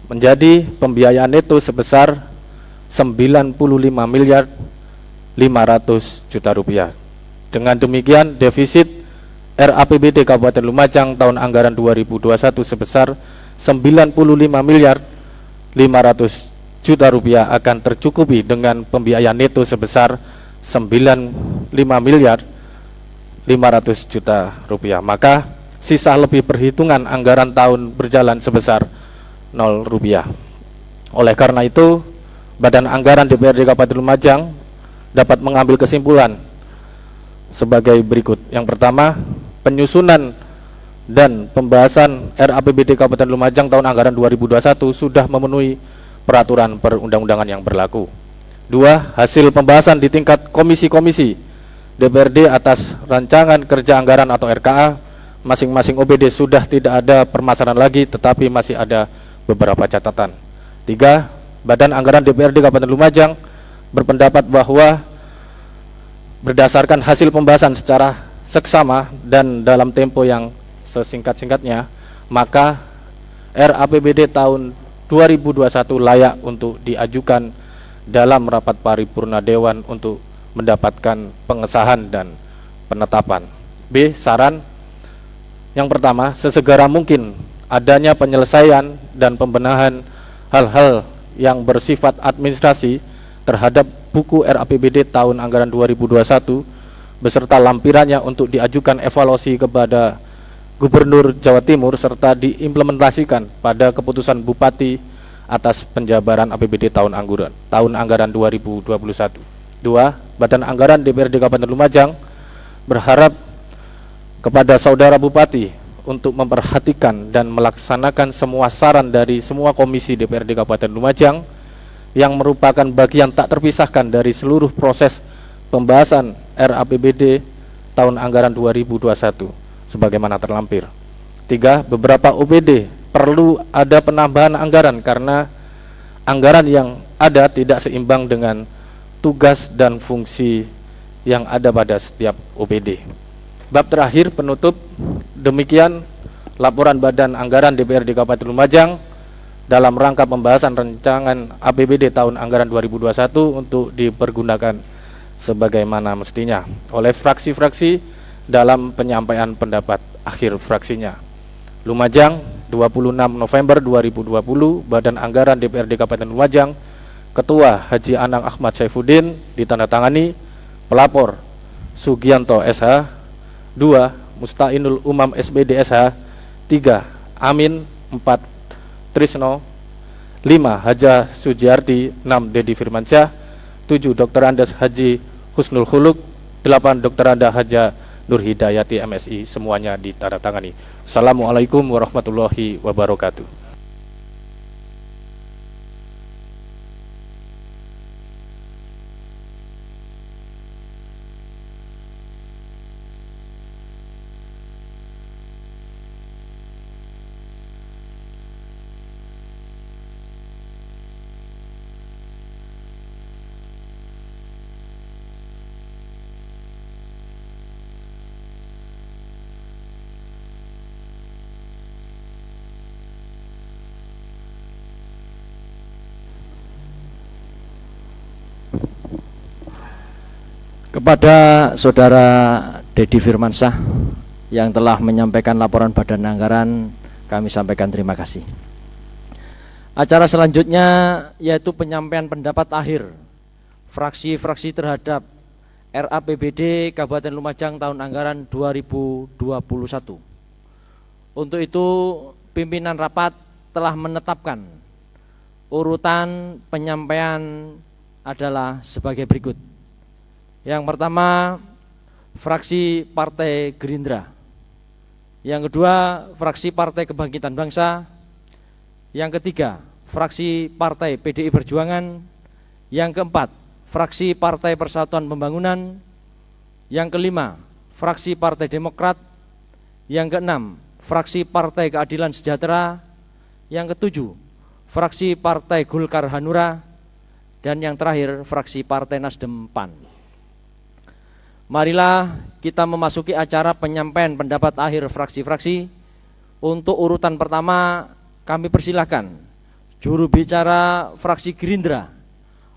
Menjadi pembiayaan neto sebesar 95.500.000.000 rupiah. Dengan demikian, defisit RAPBD Kabupaten Lumajang tahun anggaran 2021 sebesar 95.500.000.000 rupiah akan tercukupi dengan pembiayaan neto sebesar 95.500.000.000 rupiah. Maka sisa lebih perhitungan anggaran tahun berjalan sebesar 0 rupiah. Oleh karena itu, Badan Anggaran DPRD Kabupaten Lumajang dapat mengambil kesimpulan sebagai berikut. Yang pertama, penyusunan dan pembahasan RAPBD Kabupaten Lumajang tahun anggaran 2021 sudah memenuhi peraturan perundang-undangan yang berlaku. 2. Hasil pembahasan di tingkat komisi-komisi DPRD atas rancangan kerja anggaran atau RKA masing-masing OBD sudah tidak ada permasalahan lagi, tetapi masih ada beberapa catatan. 3. Badan Anggaran DPRD Kabupaten Lumajang berpendapat bahwa berdasarkan hasil pembahasan secara seksama dan dalam tempo yang sesingkat-singkatnya, maka RAPBD tahun 2021 layak untuk diajukan dalam rapat paripurna Dewan untuk mendapatkan pengesahan dan penetapan. B. Saran yang pertama, sesegera mungkin adanya penyelesaian dan pembenahan hal-hal yang bersifat administrasi terhadap buku RAPBD tahun anggaran 2021 beserta lampirannya untuk diajukan evaluasi kepada Gubernur Jawa Timur serta diimplementasikan pada keputusan Bupati atas penjabaran APBD tahun anggaran 2021. 2. Badan Anggaran DPRD Kabupaten Lumajang berharap kepada Saudara Bupati untuk memperhatikan dan melaksanakan semua saran dari semua komisi DPRD Kabupaten Lumajang yang merupakan bagian tak terpisahkan dari seluruh proses pembahasan RAPBD tahun anggaran 2021 sebagaimana terlampir. 3. Beberapa OBD perlu ada penambahan anggaran karena anggaran yang ada tidak seimbang dengan tugas dan fungsi yang ada pada setiap OBD. Bab terakhir penutup, demikian laporan Badan Anggaran DPRD Kabupaten Lumajang dalam rangka pembahasan rancangan APBD tahun anggaran 2021 untuk dipergunakan sebagaimana mestinya oleh fraksi-fraksi dalam penyampaian pendapat akhir fraksinya. Lumajang, 26 November 2020, Badan Anggaran DPRD Kabupaten Lumajang, Ketua Haji Anang Ahmad Saifuddin, ditandatangani pelapor Sugianto SH, 2. Mustainul Umam SBD SH, 3. Amin, 4. Trisno, 5. Haja Sujiarti, 6. Dedi Firmansyah, 7. Dr. Andes Haji Husnul Khuluq, 8. Dr. Anda Haja Nur Hidayati MSI, semuanya ditandatangani. Assalamualaikum warahmatullahi wabarakatuh. Kepada Saudara Dedi Firmansyah yang telah menyampaikan laporan Badan Anggaran, kami sampaikan terima kasih. Acara selanjutnya yaitu penyampaian pendapat akhir fraksi-fraksi terhadap RAPBD Kabupaten Lumajang tahun anggaran 2021. Untuk itu pimpinan rapat telah menetapkan urutan penyampaian adalah sebagai berikut. Yang pertama, fraksi Partai Gerindra. Yang kedua, fraksi Partai Kebangkitan Bangsa. Yang ketiga, fraksi Partai PDI Perjuangan. Yang keempat, fraksi Partai Persatuan Pembangunan. Yang kelima, fraksi Partai Demokrat. Yang keenam, fraksi Partai Keadilan Sejahtera. Yang ketujuh, fraksi Partai Golkar Hanura. Dan yang terakhir, fraksi Partai Nasdem PAN. Marilah kita memasuki acara penyampaian pendapat akhir fraksi-fraksi. Untuk urutan pertama, kami persilahkan juru bicara fraksi Gerindra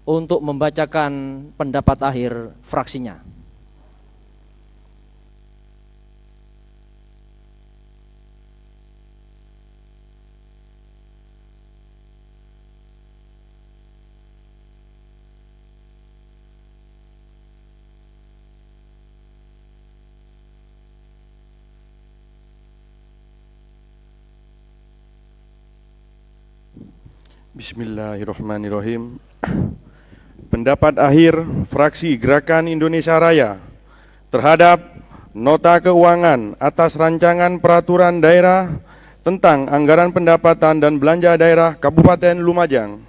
untuk membacakan pendapat akhir fraksinya. Bismillahirrahmanirrahim. Pendapat akhir fraksi Gerakan Indonesia Raya terhadap nota keuangan atas rancangan peraturan daerah tentang anggaran pendapatan dan belanja daerah Kabupaten Lumajang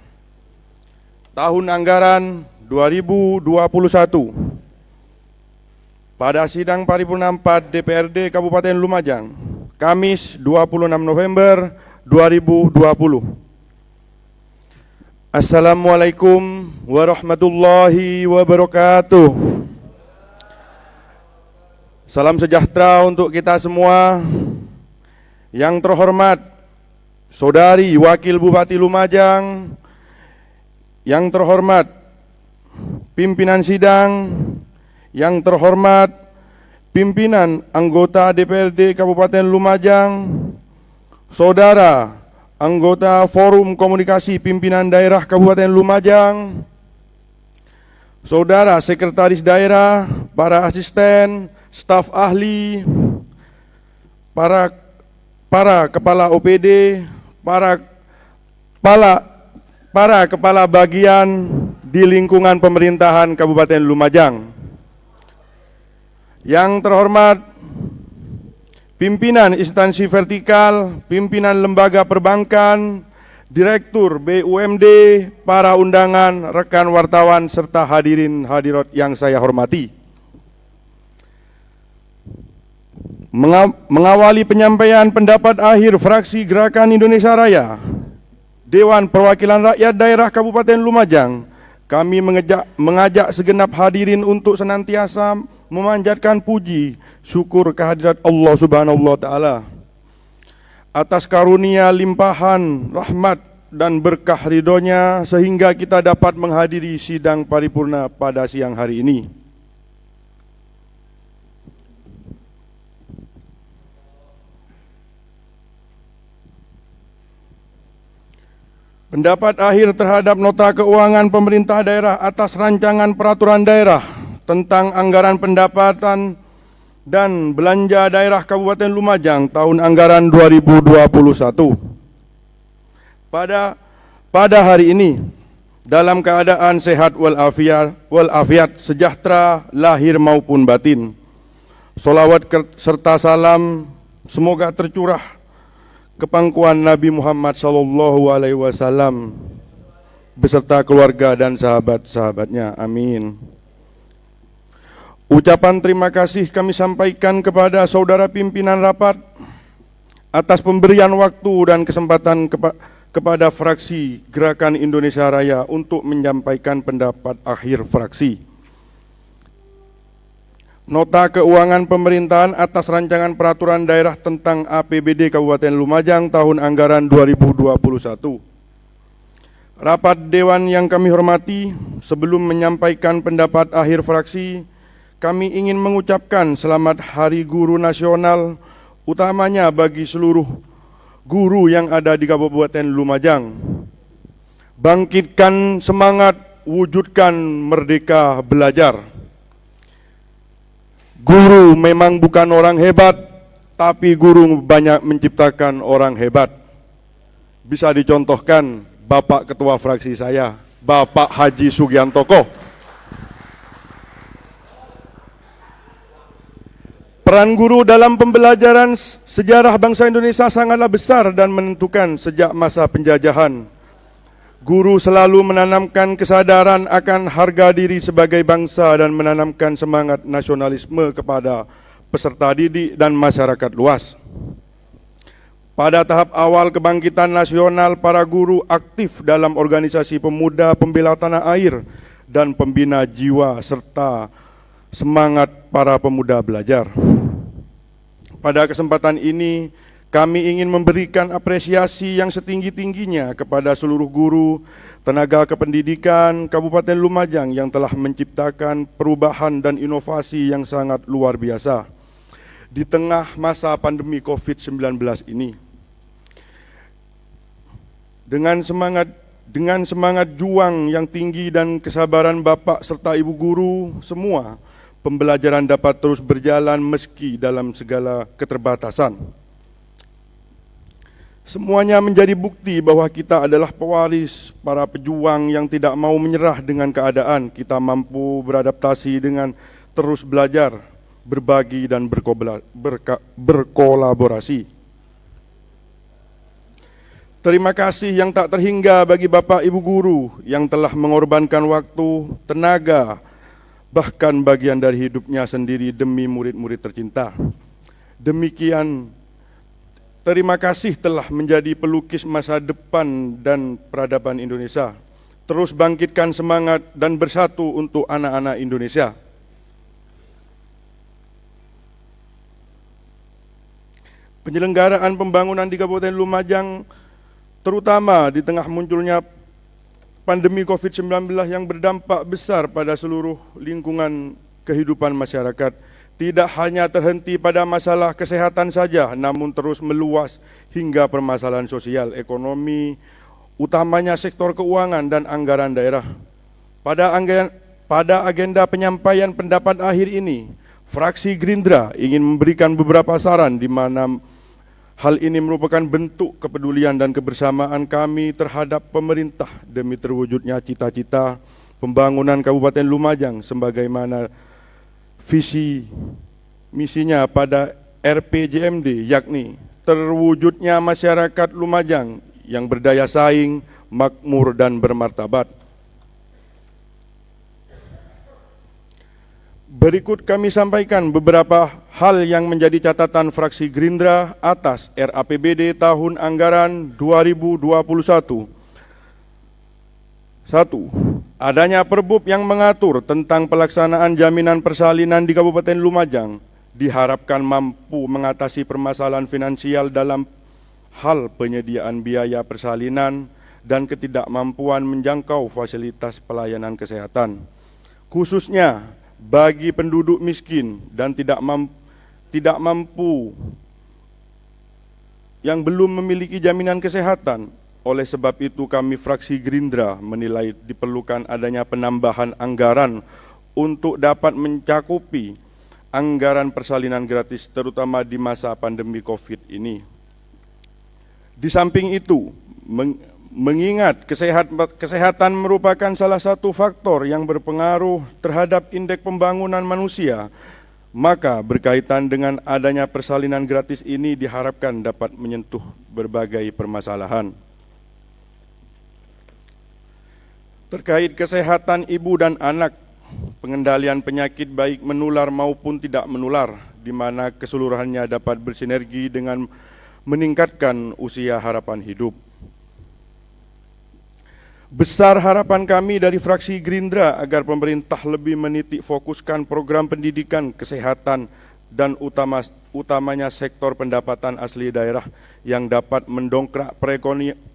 tahun anggaran 2021. pada sidang paripurna 4 DPRD Kabupaten Lumajang, Kamis 26 November 2020. Assalamualaikum warahmatullahi wabarakatuh. Salam sejahtera untuk kita semua. Yang terhormat Saudari Wakil Bupati Lumajang, yang terhormat pimpinan sidang, yang terhormat pimpinan anggota DPRD Kabupaten Lumajang, saudara anggota Forum Komunikasi Pimpinan Daerah Kabupaten Lumajang, saudara sekretaris daerah, para asisten, staf ahli, para kepala OPD, para kepala bagian di lingkungan pemerintahan Kabupaten Lumajang. Yang terhormat pimpinan instansi vertikal, pimpinan lembaga perbankan, direktur BUMD, para undangan, rekan wartawan, serta hadirin hadirat yang saya hormati. Mengawali penyampaian pendapat akhir fraksi Gerakan Indonesia Raya, Dewan Perwakilan Rakyat Daerah Kabupaten Lumajang, kami mengajak segenap hadirin untuk senantiasa memanjatkan puji syukur kehadirat Allah Subhanahu wa taala atas karunia limpahan rahmat dan berkah ridhonya sehingga kita dapat menghadiri sidang paripurna pada siang hari ini. Pendapat akhir terhadap nota keuangan pemerintah daerah atas rancangan peraturan daerah tentang anggaran pendapatan dan belanja daerah Kabupaten Lumajang tahun anggaran 2021. Pada hari ini, dalam keadaan sehat walafiat, sejahtera lahir maupun batin, sholawat serta salam semoga tercurah ke pangkuan Nabi Muhammad SAW beserta keluarga dan sahabat-sahabatnya. Amin. Ucapan terima kasih kami sampaikan kepada saudara pimpinan rapat atas pemberian waktu dan kesempatan kepada fraksi Gerakan Indonesia Raya untuk menyampaikan pendapat akhir fraksi. Nota keuangan pemerintahan atas rancangan peraturan daerah tentang APBD Kabupaten Lumajang tahun anggaran 2021. Rapat Dewan yang kami hormati, sebelum menyampaikan pendapat akhir fraksi, kami ingin mengucapkan selamat Hari Guru Nasional, utamanya bagi seluruh guru yang ada di Kabupaten Lumajang. Bangkitkan semangat, wujudkan merdeka belajar. Guru memang bukan orang hebat, tapi guru banyak menciptakan orang hebat. Bisa dicontohkan Bapak Ketua Fraksi saya, Bapak Haji Sugiantoko. Peran guru dalam pembelajaran sejarah bangsa Indonesia sangatlah besar dan menentukan sejak masa penjajahan. Guru selalu menanamkan kesadaran akan harga diri sebagai bangsa dan menanamkan semangat nasionalisme kepada peserta didik dan masyarakat luas. Pada tahap awal kebangkitan nasional, para guru aktif dalam organisasi pemuda pembela tanah air dan pembina jiwa serta semangat para pemuda belajar. Pada kesempatan ini, kami ingin memberikan apresiasi yang setinggi-tingginya kepada seluruh guru, tenaga kependidikan Kabupaten Lumajang yang telah menciptakan perubahan dan inovasi yang sangat luar biasa di tengah masa pandemi COVID-19 ini. Dengan semangat juang yang tinggi dan kesabaran Bapak serta Ibu guru semua, pembelajaran dapat terus berjalan meski dalam segala keterbatasan. Semuanya menjadi bukti bahwa kita adalah pewaris para pejuang yang tidak mau menyerah dengan keadaan. Kita mampu beradaptasi dengan terus belajar, berbagi dan berkolaborasi. Terima kasih yang tak terhingga bagi Bapak Ibu guru yang telah mengorbankan waktu, tenaga, bahkan bagian dari hidupnya sendiri demi murid-murid tercinta. Demikian, terima kasih telah menjadi pelukis masa depan dan peradaban Indonesia. Terus bangkitkan semangat dan bersatu untuk anak-anak Indonesia. Penyelenggaraan pembangunan di Kabupaten Lumajang, terutama di tengah munculnya pandemi COVID-19 yang berdampak besar pada seluruh lingkungan kehidupan masyarakat, tidak hanya terhenti pada masalah kesehatan saja, namun terus meluas hingga permasalahan sosial, ekonomi, utamanya sektor keuangan dan anggaran daerah. Pada agenda penyampaian pendapat akhir ini, fraksi Gerindra ingin memberikan beberapa saran di mana hal ini merupakan bentuk kepedulian dan kebersamaan kami terhadap pemerintah demi terwujudnya cita-cita pembangunan Kabupaten Lumajang sebagaimana visi misinya pada RPJMD, yakni terwujudnya masyarakat Lumajang yang berdaya saing, makmur dan bermartabat. Berikut kami sampaikan beberapa hal yang menjadi catatan fraksi Gerindra atas RAPBD tahun anggaran 2021. 1. Adanya Perbub yang mengatur tentang pelaksanaan jaminan persalinan di Kabupaten Lumajang diharapkan mampu mengatasi permasalahan finansial dalam hal penyediaan biaya persalinan dan ketidakmampuan menjangkau fasilitas pelayanan kesehatan, khususnya bagi penduduk miskin dan tidak mampu yang belum memiliki jaminan kesehatan. Oleh sebab itu kami fraksi Gerindra menilai diperlukan adanya penambahan anggaran untuk dapat mencakupi anggaran persalinan gratis terutama di masa pandemi COVID ini. Di samping itu, mengingat kesehatan merupakan salah satu faktor yang berpengaruh terhadap indeks pembangunan manusia, maka berkaitan dengan adanya persalinan gratis ini diharapkan dapat menyentuh berbagai permasalahan. Terkait kesehatan ibu dan anak, pengendalian penyakit baik menular maupun tidak menular, di mana keseluruhannya dapat bersinergi dengan meningkatkan usia harapan hidup. Besar harapan kami dari fraksi Gerindra agar pemerintah lebih menitik fokuskan program pendidikan, kesehatan, dan utamanya sektor pendapatan asli daerah yang dapat mendongkrak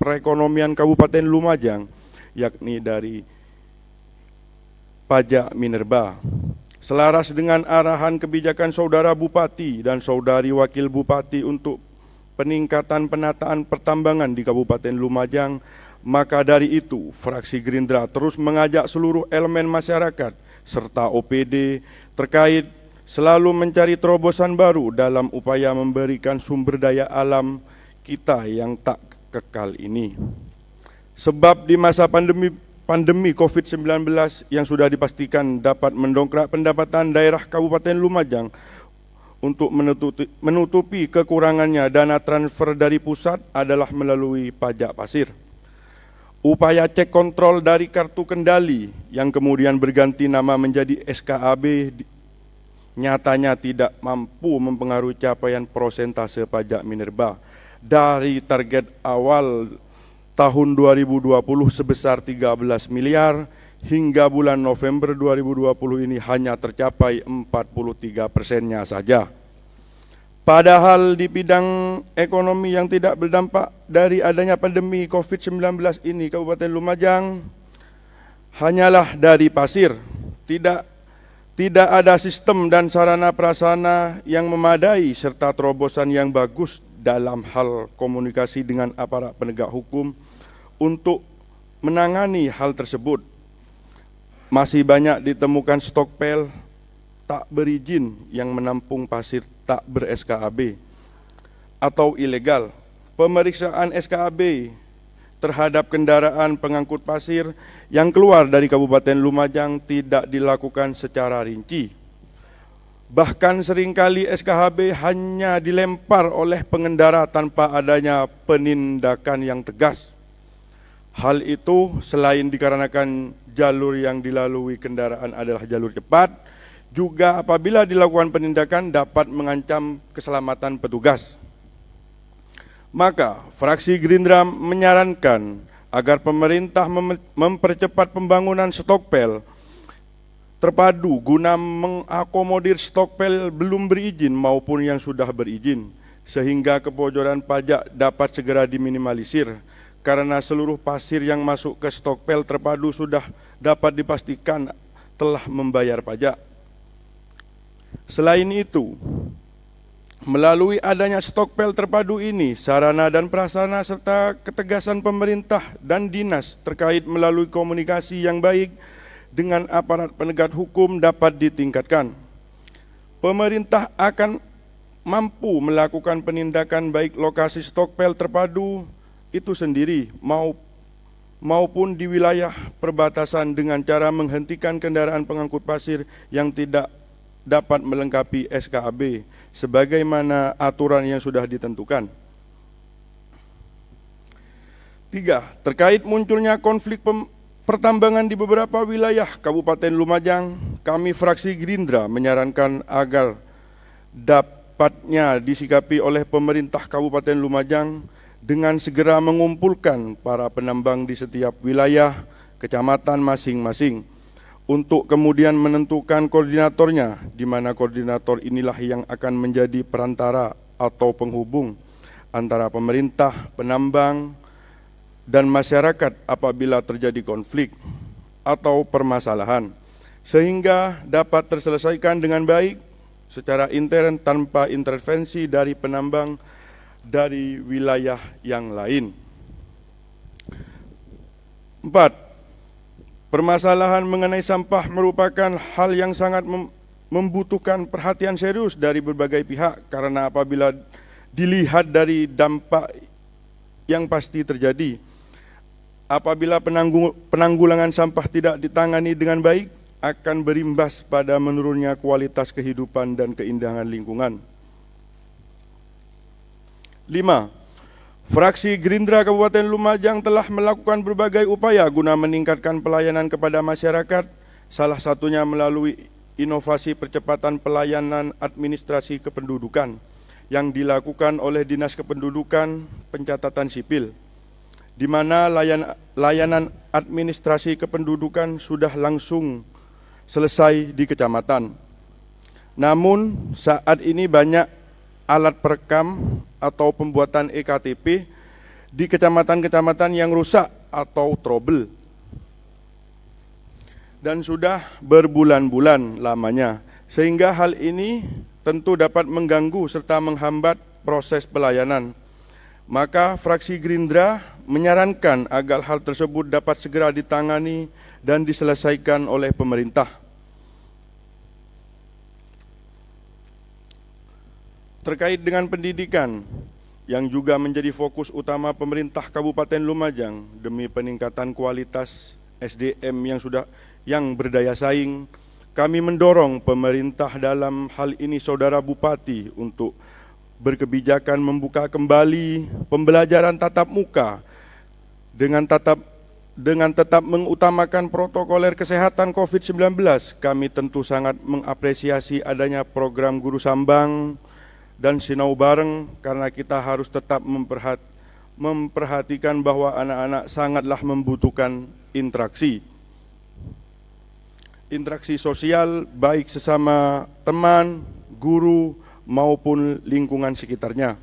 perekonomian Kabupaten Lumajang, yakni dari pajak minerba. Selaras dengan arahan kebijakan Saudara Bupati dan Saudari Wakil Bupati untuk peningkatan penataan pertambangan di Kabupaten Lumajang, maka dari itu fraksi Gerindra terus mengajak seluruh elemen masyarakat serta OPD terkait selalu mencari terobosan baru dalam upaya memberikan sumber daya alam kita yang tak kekal ini. Sebab di masa pandemi COVID-19 yang sudah dipastikan dapat mendongkrak pendapatan daerah Kabupaten Lumajang untuk menutupi kekurangannya dana transfer dari pusat adalah melalui pajak pasir. Upaya cek kontrol dari kartu kendali yang kemudian berganti nama menjadi SKAB nyatanya tidak mampu mempengaruhi capaian persentase pajak minerba. Dari target awal tahun 2020 sebesar 13 miliar, hingga bulan November 2020 ini hanya tercapai 43%-nya saja. Padahal di bidang ekonomi yang tidak berdampak dari adanya pandemi COVID-19 ini, Kabupaten Lumajang hanyalah dari pasir. Tidak ada sistem dan sarana prasarana yang memadai serta terobosan yang bagus dalam hal komunikasi dengan aparat penegak hukum untuk menangani hal tersebut. Masih banyak ditemukan stokpel tak berizin yang menampung pasir tak ber-SKAB atau ilegal. Pemeriksaan SKAB terhadap kendaraan pengangkut pasir yang keluar dari Kabupaten Lumajang tidak dilakukan secara rinci. Bahkan seringkali SKHB hanya dilempar oleh pengendara tanpa adanya penindakan yang tegas. Hal itu selain dikarenakan jalur yang dilalui kendaraan adalah jalur cepat, juga apabila dilakukan penindakan dapat mengancam keselamatan petugas. Maka, fraksi Gerindra menyarankan agar pemerintah mempercepat pembangunan stokpel terpadu guna mengakomodir stokpel belum berizin maupun yang sudah berizin, sehingga kebocoran pajak dapat segera diminimalisir, karena seluruh pasir yang masuk ke stokpel terpadu sudah dapat dipastikan telah membayar pajak. Selain itu, melalui adanya stokpel terpadu ini, sarana dan prasarana serta ketegasan pemerintah dan dinas terkait melalui komunikasi yang baik dengan aparat penegak hukum dapat ditingkatkan. Pemerintah akan mampu melakukan penindakan baik lokasi stokpel terpadu itu sendiri maupun di wilayah perbatasan dengan cara menghentikan kendaraan pengangkut pasir yang tidak dapat melengkapi SKAB sebagaimana aturan yang sudah ditentukan. 3. Terkait munculnya konflik pertambangan di beberapa wilayah Kabupaten Lumajang, kami fraksi Gerindra menyarankan agar dapatnya disikapi oleh pemerintah Kabupaten Lumajang dengan segera mengumpulkan para penambang di setiap wilayah kecamatan masing-masing untuk kemudian menentukan koordinatornya, di mana koordinator inilah yang akan menjadi perantara atau penghubung antara pemerintah, penambang, dan masyarakat apabila terjadi konflik atau permasalahan, sehingga dapat terselesaikan dengan baik secara intern tanpa intervensi dari penambang dari wilayah yang lain. 4. Permasalahan mengenai sampah merupakan hal yang sangat membutuhkan perhatian serius dari berbagai pihak, karena apabila dilihat dari dampak yang pasti terjadi, apabila penanggulangan sampah tidak ditangani dengan baik, akan berimbas pada menurunnya kualitas kehidupan dan keindahan lingkungan. 5. Fraksi Gerindra Kabupaten Lumajang telah melakukan berbagai upaya guna meningkatkan pelayanan kepada masyarakat, salah satunya melalui inovasi percepatan pelayanan administrasi kependudukan yang dilakukan oleh Dinas Kependudukan Pencatatan Sipil, di mana layanan administrasi kependudukan sudah langsung selesai di kecamatan. Namun saat ini banyak alat perekam atau pembuatan EKTP di kecamatan-kecamatan yang rusak atau trouble, dan sudah berbulan-bulan lamanya, sehingga hal ini tentu dapat mengganggu serta menghambat proses pelayanan. Maka fraksi Gerindra menyarankan agar hal tersebut dapat segera ditangani dan diselesaikan oleh pemerintah. Terkait dengan pendidikan, yang juga menjadi fokus utama pemerintah Kabupaten Lumajang demi peningkatan kualitas SDM yang berdaya saing, kami mendorong pemerintah, dalam hal ini Saudara Bupati, untuk berkebijakan membuka kembali pembelajaran tatap muka dengan tetap mengutamakan protokoler kesehatan COVID-19. Kami tentu sangat mengapresiasi adanya program Guru Sambang dan Sinau Bareng, karena kita harus tetap memperhatikan bahwa anak-anak sangatlah membutuhkan interaksi sosial baik sesama teman, guru, maupun lingkungan sekitarnya.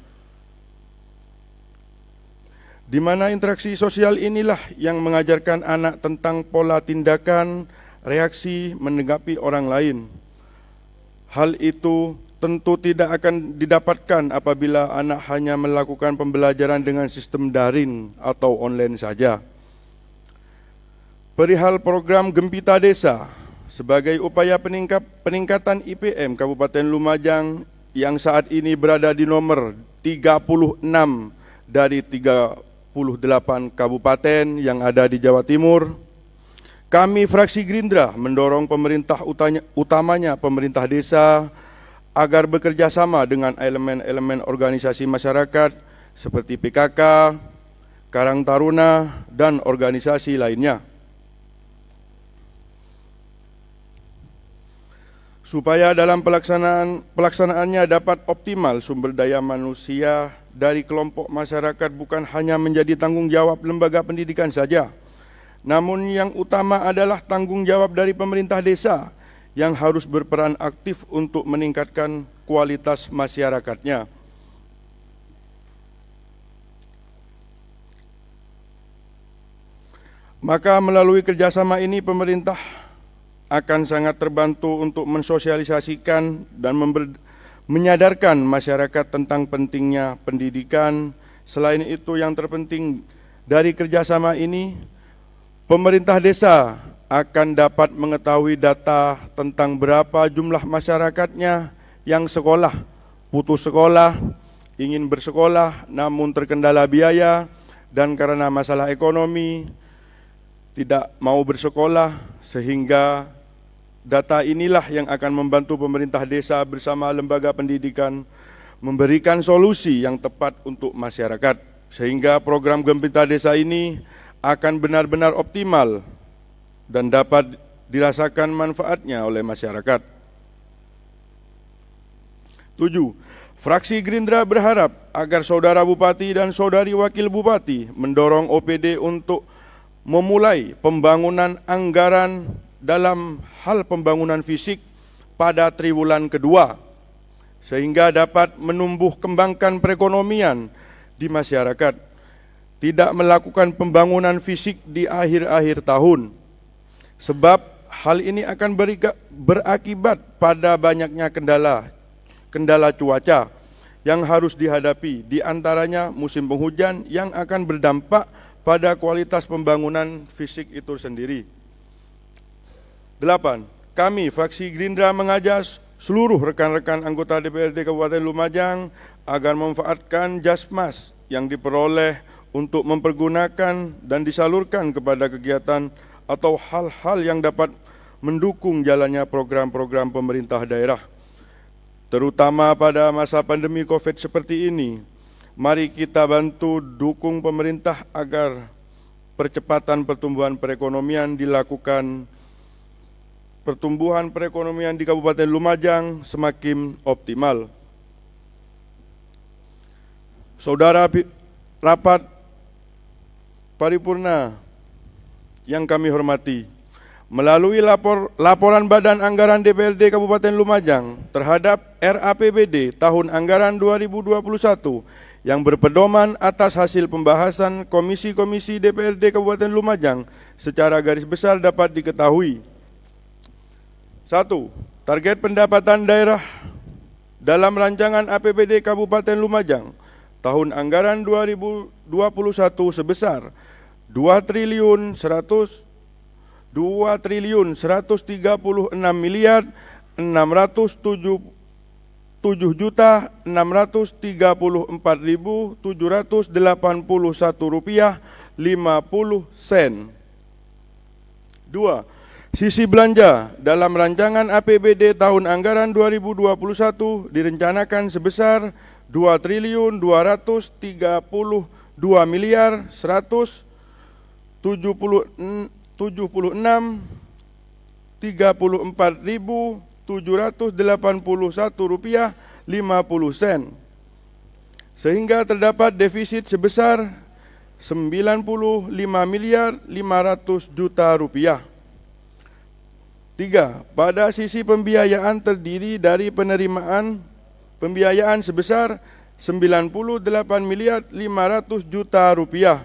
Di mana interaksi sosial inilah yang mengajarkan anak tentang pola tindakan, reaksi menanggapi orang lain. Hal itu tentu tidak akan didapatkan apabila anak hanya melakukan pembelajaran dengan sistem daring atau online saja. Perihal program Gempita Desa, sebagai upaya peningkatan IPM Kabupaten Lumajang yang saat ini berada di nomor 36 dari 38 kabupaten yang ada di Jawa Timur, kami fraksi Gerindra mendorong pemerintah utamanya pemerintah desa agar bekerja sama dengan elemen-elemen organisasi masyarakat seperti PKK, Karang Taruna, dan organisasi lainnya. supaya dalam pelaksanaannya dapat optimal, sumber daya manusia dari kelompok masyarakat bukan hanya menjadi tanggung jawab lembaga pendidikan saja, namun yang utama adalah tanggung jawab dari pemerintah desa yang harus berperan aktif untuk meningkatkan kualitas masyarakatnya. Maka melalui kerjasama ini pemerintah akan sangat terbantu untuk mensosialisasikan dan menyadarkan masyarakat tentang pentingnya pendidikan. Selain itu yang terpenting dari kerjasama ini, pemerintah desa akan dapat mengetahui data tentang berapa jumlah masyarakatnya yang sekolah, putus sekolah, ingin bersekolah namun terkendala biaya dan karena masalah ekonomi tidak mau bersekolah, sehingga data inilah yang akan membantu pemerintah desa bersama lembaga pendidikan memberikan solusi yang tepat untuk masyarakat, sehingga program Gempita Desa ini akan benar-benar optimal dan dapat dirasakan manfaatnya oleh masyarakat. 7. Fraksi Gerindra berharap agar Saudara Bupati dan Saudari Wakil Bupati mendorong OPD untuk memulai pembangunan anggaran dalam hal pembangunan fisik pada triwulan kedua, sehingga dapat menumbuh kembangkan perekonomian di masyarakat. Tidak melakukan pembangunan fisik di akhir-akhir tahun, sebab hal ini akan berakibat pada banyaknya kendala cuaca yang harus dihadapi, di antaranya musim penghujan yang akan berdampak pada kualitas pembangunan fisik itu sendiri. 8. Kami, fraksi Gerindra, mengajak seluruh rekan-rekan anggota DPRD Kabupaten Lumajang agar memanfaatkan jasmas yang diperoleh untuk mempergunakan dan disalurkan kepada kegiatan atau hal-hal yang dapat mendukung jalannya program-program pemerintah daerah. Terutama pada masa pandemi COVID seperti ini, mari kita bantu dukung pemerintah agar percepatan pertumbuhan perekonomian dilakukan. Pertumbuhan perekonomian di Kabupaten Lumajang semakin optimal. Saudara rapat paripurna yang kami hormati, melalui laporan Badan Anggaran DPRD Kabupaten Lumajang terhadap RAPBD tahun anggaran 2021 yang berpedoman atas hasil pembahasan komisi-komisi DPRD Kabupaten Lumajang secara garis besar dapat diketahui. 1. Target pendapatan daerah dalam rancangan APBD Kabupaten Lumajang tahun anggaran 2021 sebesar 2.136 miliar 607.634.781 rupiah 50 sen. 2. Sisi belanja dalam rancangan APBD tahun anggaran 2021 direncanakan sebesar 2.232 miliar 176.34.781 rupiah 50 sen, sehingga terdapat defisit sebesar 95 miliar 500 juta rupiah. 3. Pada sisi pembiayaan terdiri dari penerimaan pembiayaan sebesar 98 miliar 500 juta rupiah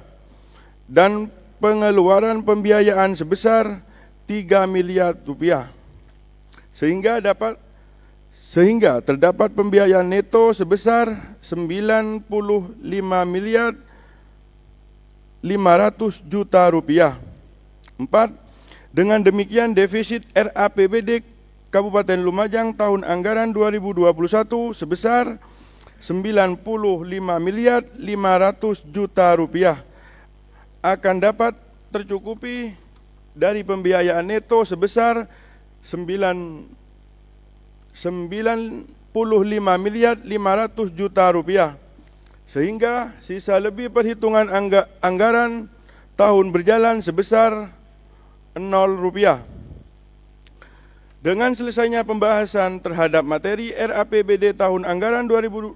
dan pengeluaran pembiayaan sebesar 3 miliar rupiah, sehingga terdapat pembiayaan neto sebesar 95 miliar 500 juta rupiah. 4. Dengan demikian defisit RAPBD Kabupaten Lumajang tahun anggaran 2021 sebesar 95 miliar 500 juta rupiah akan dapat tercukupi dari pembiayaan neto sebesar 95 miliar 500 juta rupiah, sehingga sisa lebih perhitungan anggaran tahun berjalan sebesar 0 rupiah. Dengan selesainya pembahasan terhadap materi RAPBD tahun anggaran 2021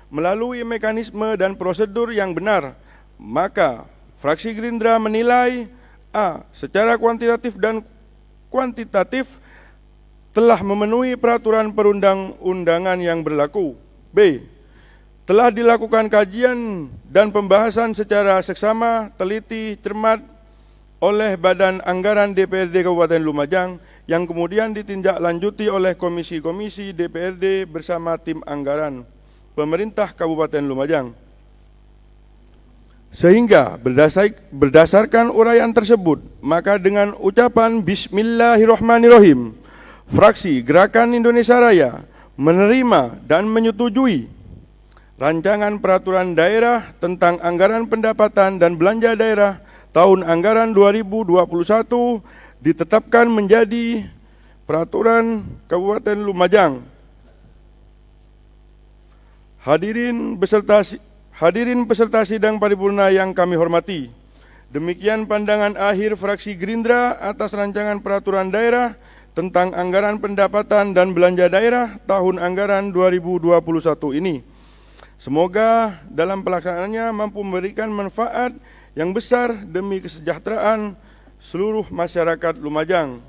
melalui mekanisme dan prosedur yang benar, maka fraksi Gerindra menilai A. Secara kuantitatif dan kuantitatif telah memenuhi peraturan perundang-undangan yang berlaku. B. Telah dilakukan kajian dan pembahasan secara seksama, teliti, cermat oleh Badan Anggaran DPRD Kabupaten Lumajang yang kemudian ditindaklanjuti oleh komisi-komisi DPRD bersama tim anggaran pemerintah Kabupaten Lumajang. Sehingga berdasarkan uraian tersebut, maka dengan ucapan Bismillahirrahmanirrahim, fraksi Gerakan Indonesia Raya menerima dan menyetujui Rancangan Peraturan Daerah tentang Anggaran Pendapatan dan Belanja Daerah tahun anggaran 2021 ditetapkan menjadi Peraturan Kabupaten Lumajang. Hadirin peserta sidang paripurna yang kami hormati, demikian pandangan akhir fraksi Gerindra atas rancangan peraturan daerah tentang anggaran pendapatan dan belanja daerah tahun anggaran 2021 ini. Semoga dalam pelaksanaannya mampu memberikan manfaat yang besar demi kesejahteraan seluruh masyarakat Lumajang.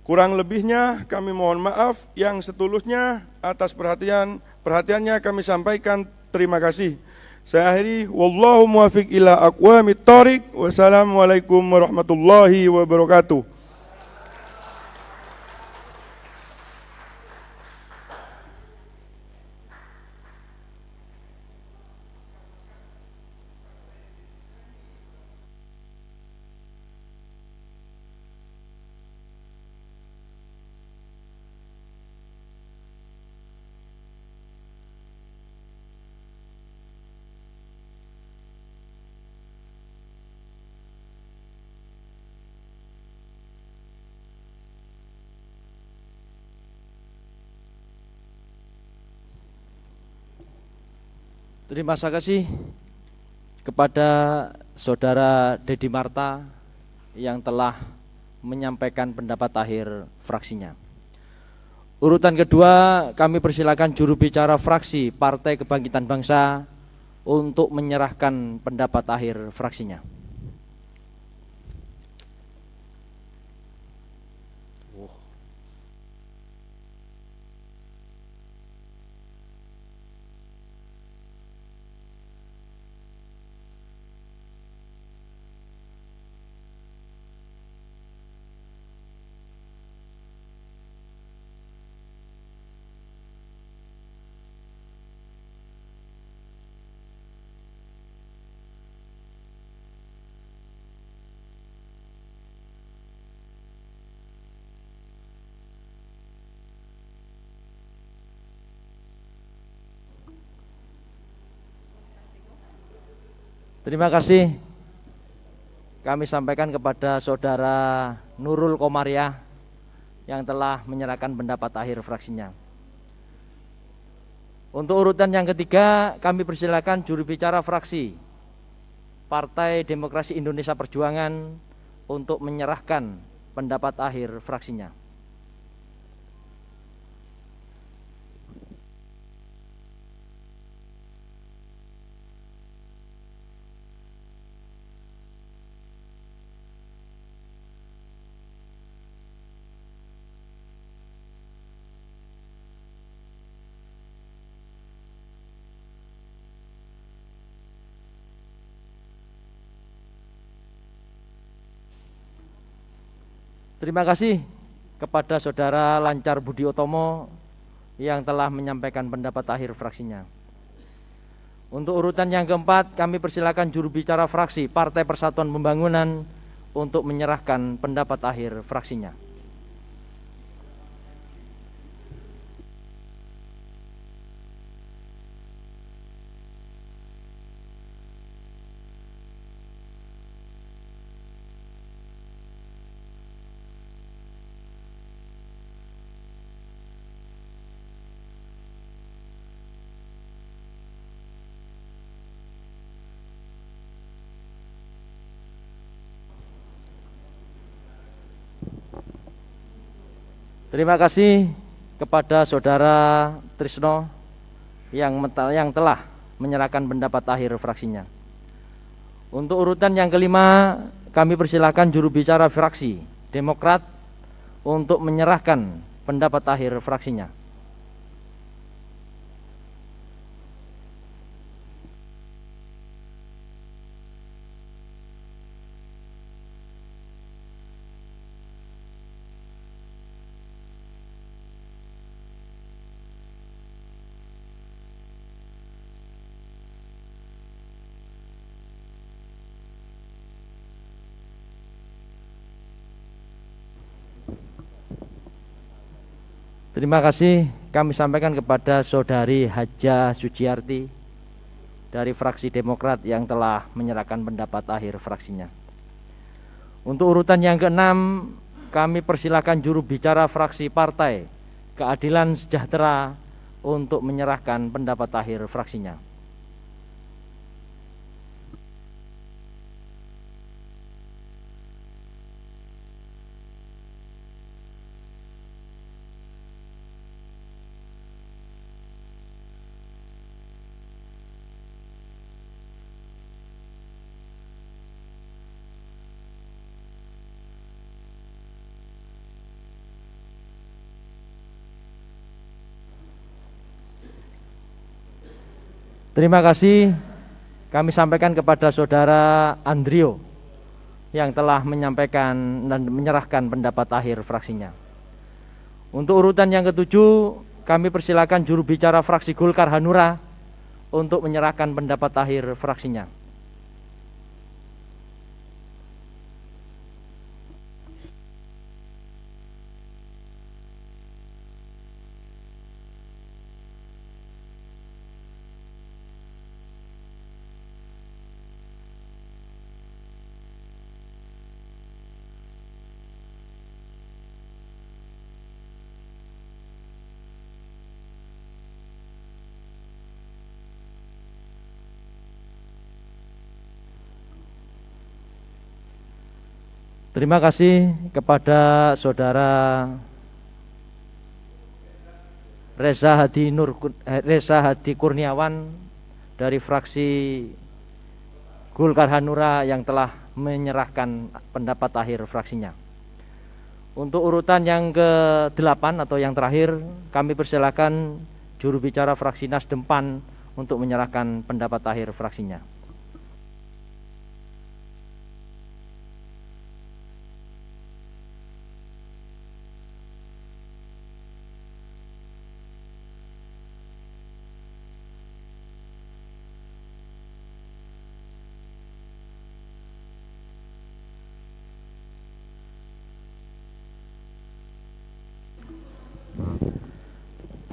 Kurang lebihnya kami mohon maaf yang setulusnya atas perhatiannya kami sampaikan terima kasih. Saya akhiri, wallahu muwaffiq ila aqwamit thoriq. Wassalamualaikum warahmatullahi wabarakatuh. Terima kasih kepada Saudara Dedi Marta yang telah menyampaikan pendapat akhir fraksinya. Urutan kedua, kami persilakan juru bicara fraksi Partai Kebangkitan Bangsa untuk menyerahkan pendapat akhir fraksinya. Terima kasih kami sampaikan kepada Saudara Nurul Komariah yang telah menyerahkan pendapat akhir fraksinya. Untuk urutan yang ketiga, kami persilakan juru bicara fraksi Partai Demokrasi Indonesia Perjuangan untuk menyerahkan pendapat akhir fraksinya. Terima kasih kepada Saudara Lancar Budi Utomo yang telah menyampaikan pendapat akhir fraksinya. Untuk urutan yang keempat, kami persilakan juru bicara fraksi Partai Persatuan Pembangunan untuk menyerahkan pendapat akhir fraksinya. Terima kasih kepada Saudara Trisno yang telah menyerahkan pendapat akhir fraksinya. Untuk urutan yang kelima, kami persilakan juru bicara fraksi Demokrat untuk menyerahkan pendapat akhir fraksinya. Terima kasih kami sampaikan kepada Saudari Haja Suciarti dari fraksi Demokrat yang telah menyerahkan pendapat akhir fraksinya. Untuk urutan yang keenam, kami persilakan juru bicara fraksi Partai Keadilan Sejahtera untuk menyerahkan pendapat akhir fraksinya. Terima kasih kami sampaikan kepada Saudara Andrio yang telah menyampaikan dan menyerahkan pendapat akhir fraksinya. Untuk urutan yang ketujuh, kami persilakan juru bicara fraksi Golkar Hanura untuk menyerahkan pendapat akhir fraksinya. Terima kasih kepada Saudara Reza Hadi Kurniawan dari fraksi Golkar Hanura yang telah menyerahkan pendapat akhir fraksinya. Untuk urutan yang ke-8 atau yang terakhir, kami persilakan juru bicara fraksi Nasdem PAN untuk menyerahkan pendapat akhir fraksinya.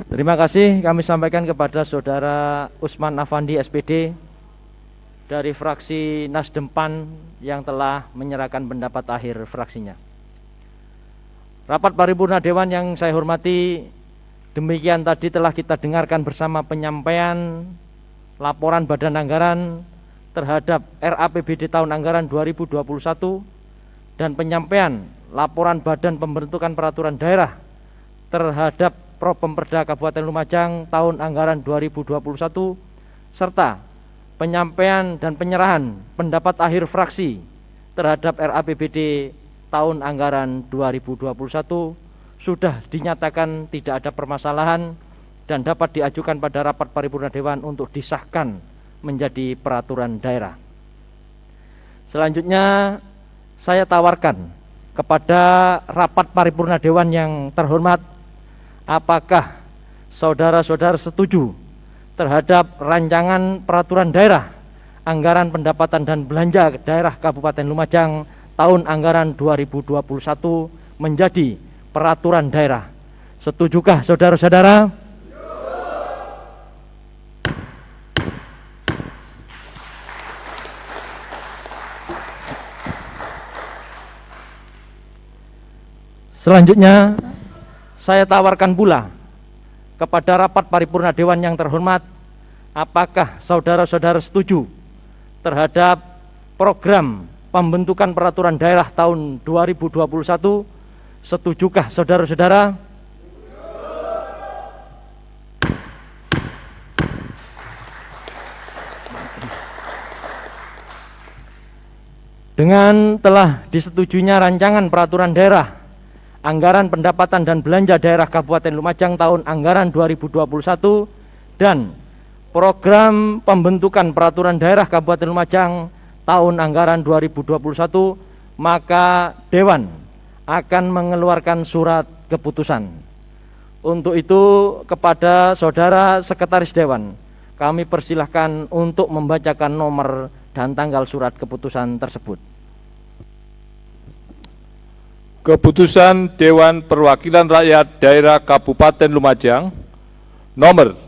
Terima kasih kami sampaikan kepada Saudara Usman Afandi SPD dari fraksi Nasdem PAN yang telah menyerahkan pendapat akhir fraksinya. Rapat paripurna Dewan yang saya hormati, demikian tadi telah kita dengarkan bersama penyampaian laporan Badan Anggaran terhadap RAPBD tahun anggaran 2021 dan penyampaian laporan Badan Pembentukan Peraturan Daerah terhadap Propemperda Kabupaten Lumajang tahun anggaran 2021 serta penyampaian dan penyerahan pendapat akhir fraksi terhadap RAPBD tahun anggaran 2021 sudah dinyatakan tidak ada permasalahan dan dapat diajukan pada rapat paripurna Dewan untuk disahkan menjadi peraturan daerah. Selanjutnya saya tawarkan kepada rapat paripurna Dewan yang terhormat, apakah saudara-saudara setuju terhadap rancangan peraturan daerah anggaran pendapatan dan belanja daerah Kabupaten Lumajang tahun anggaran 2021 menjadi peraturan daerah? Setujukah saudara-saudara? Selanjutnya saya tawarkan pula kepada rapat paripurna Dewan yang terhormat, apakah saudara-saudara setuju terhadap program pembentukan peraturan daerah tahun 2021? Setujukah saudara-saudara? Dengan telah disetujuinya rancangan peraturan daerah anggaran pendapatan dan belanja daerah Kabupaten Lumajang tahun anggaran 2021 dan program pembentukan peraturan daerah Kabupaten Lumajang tahun anggaran 2021, maka Dewan akan mengeluarkan surat keputusan. Untuk itu kepada Saudara Sekretaris Dewan, kami persilahkan untuk membacakan nomor dan tanggal surat keputusan tersebut. Keputusan Dewan Perwakilan Rakyat Daerah Kabupaten Lumajang nomor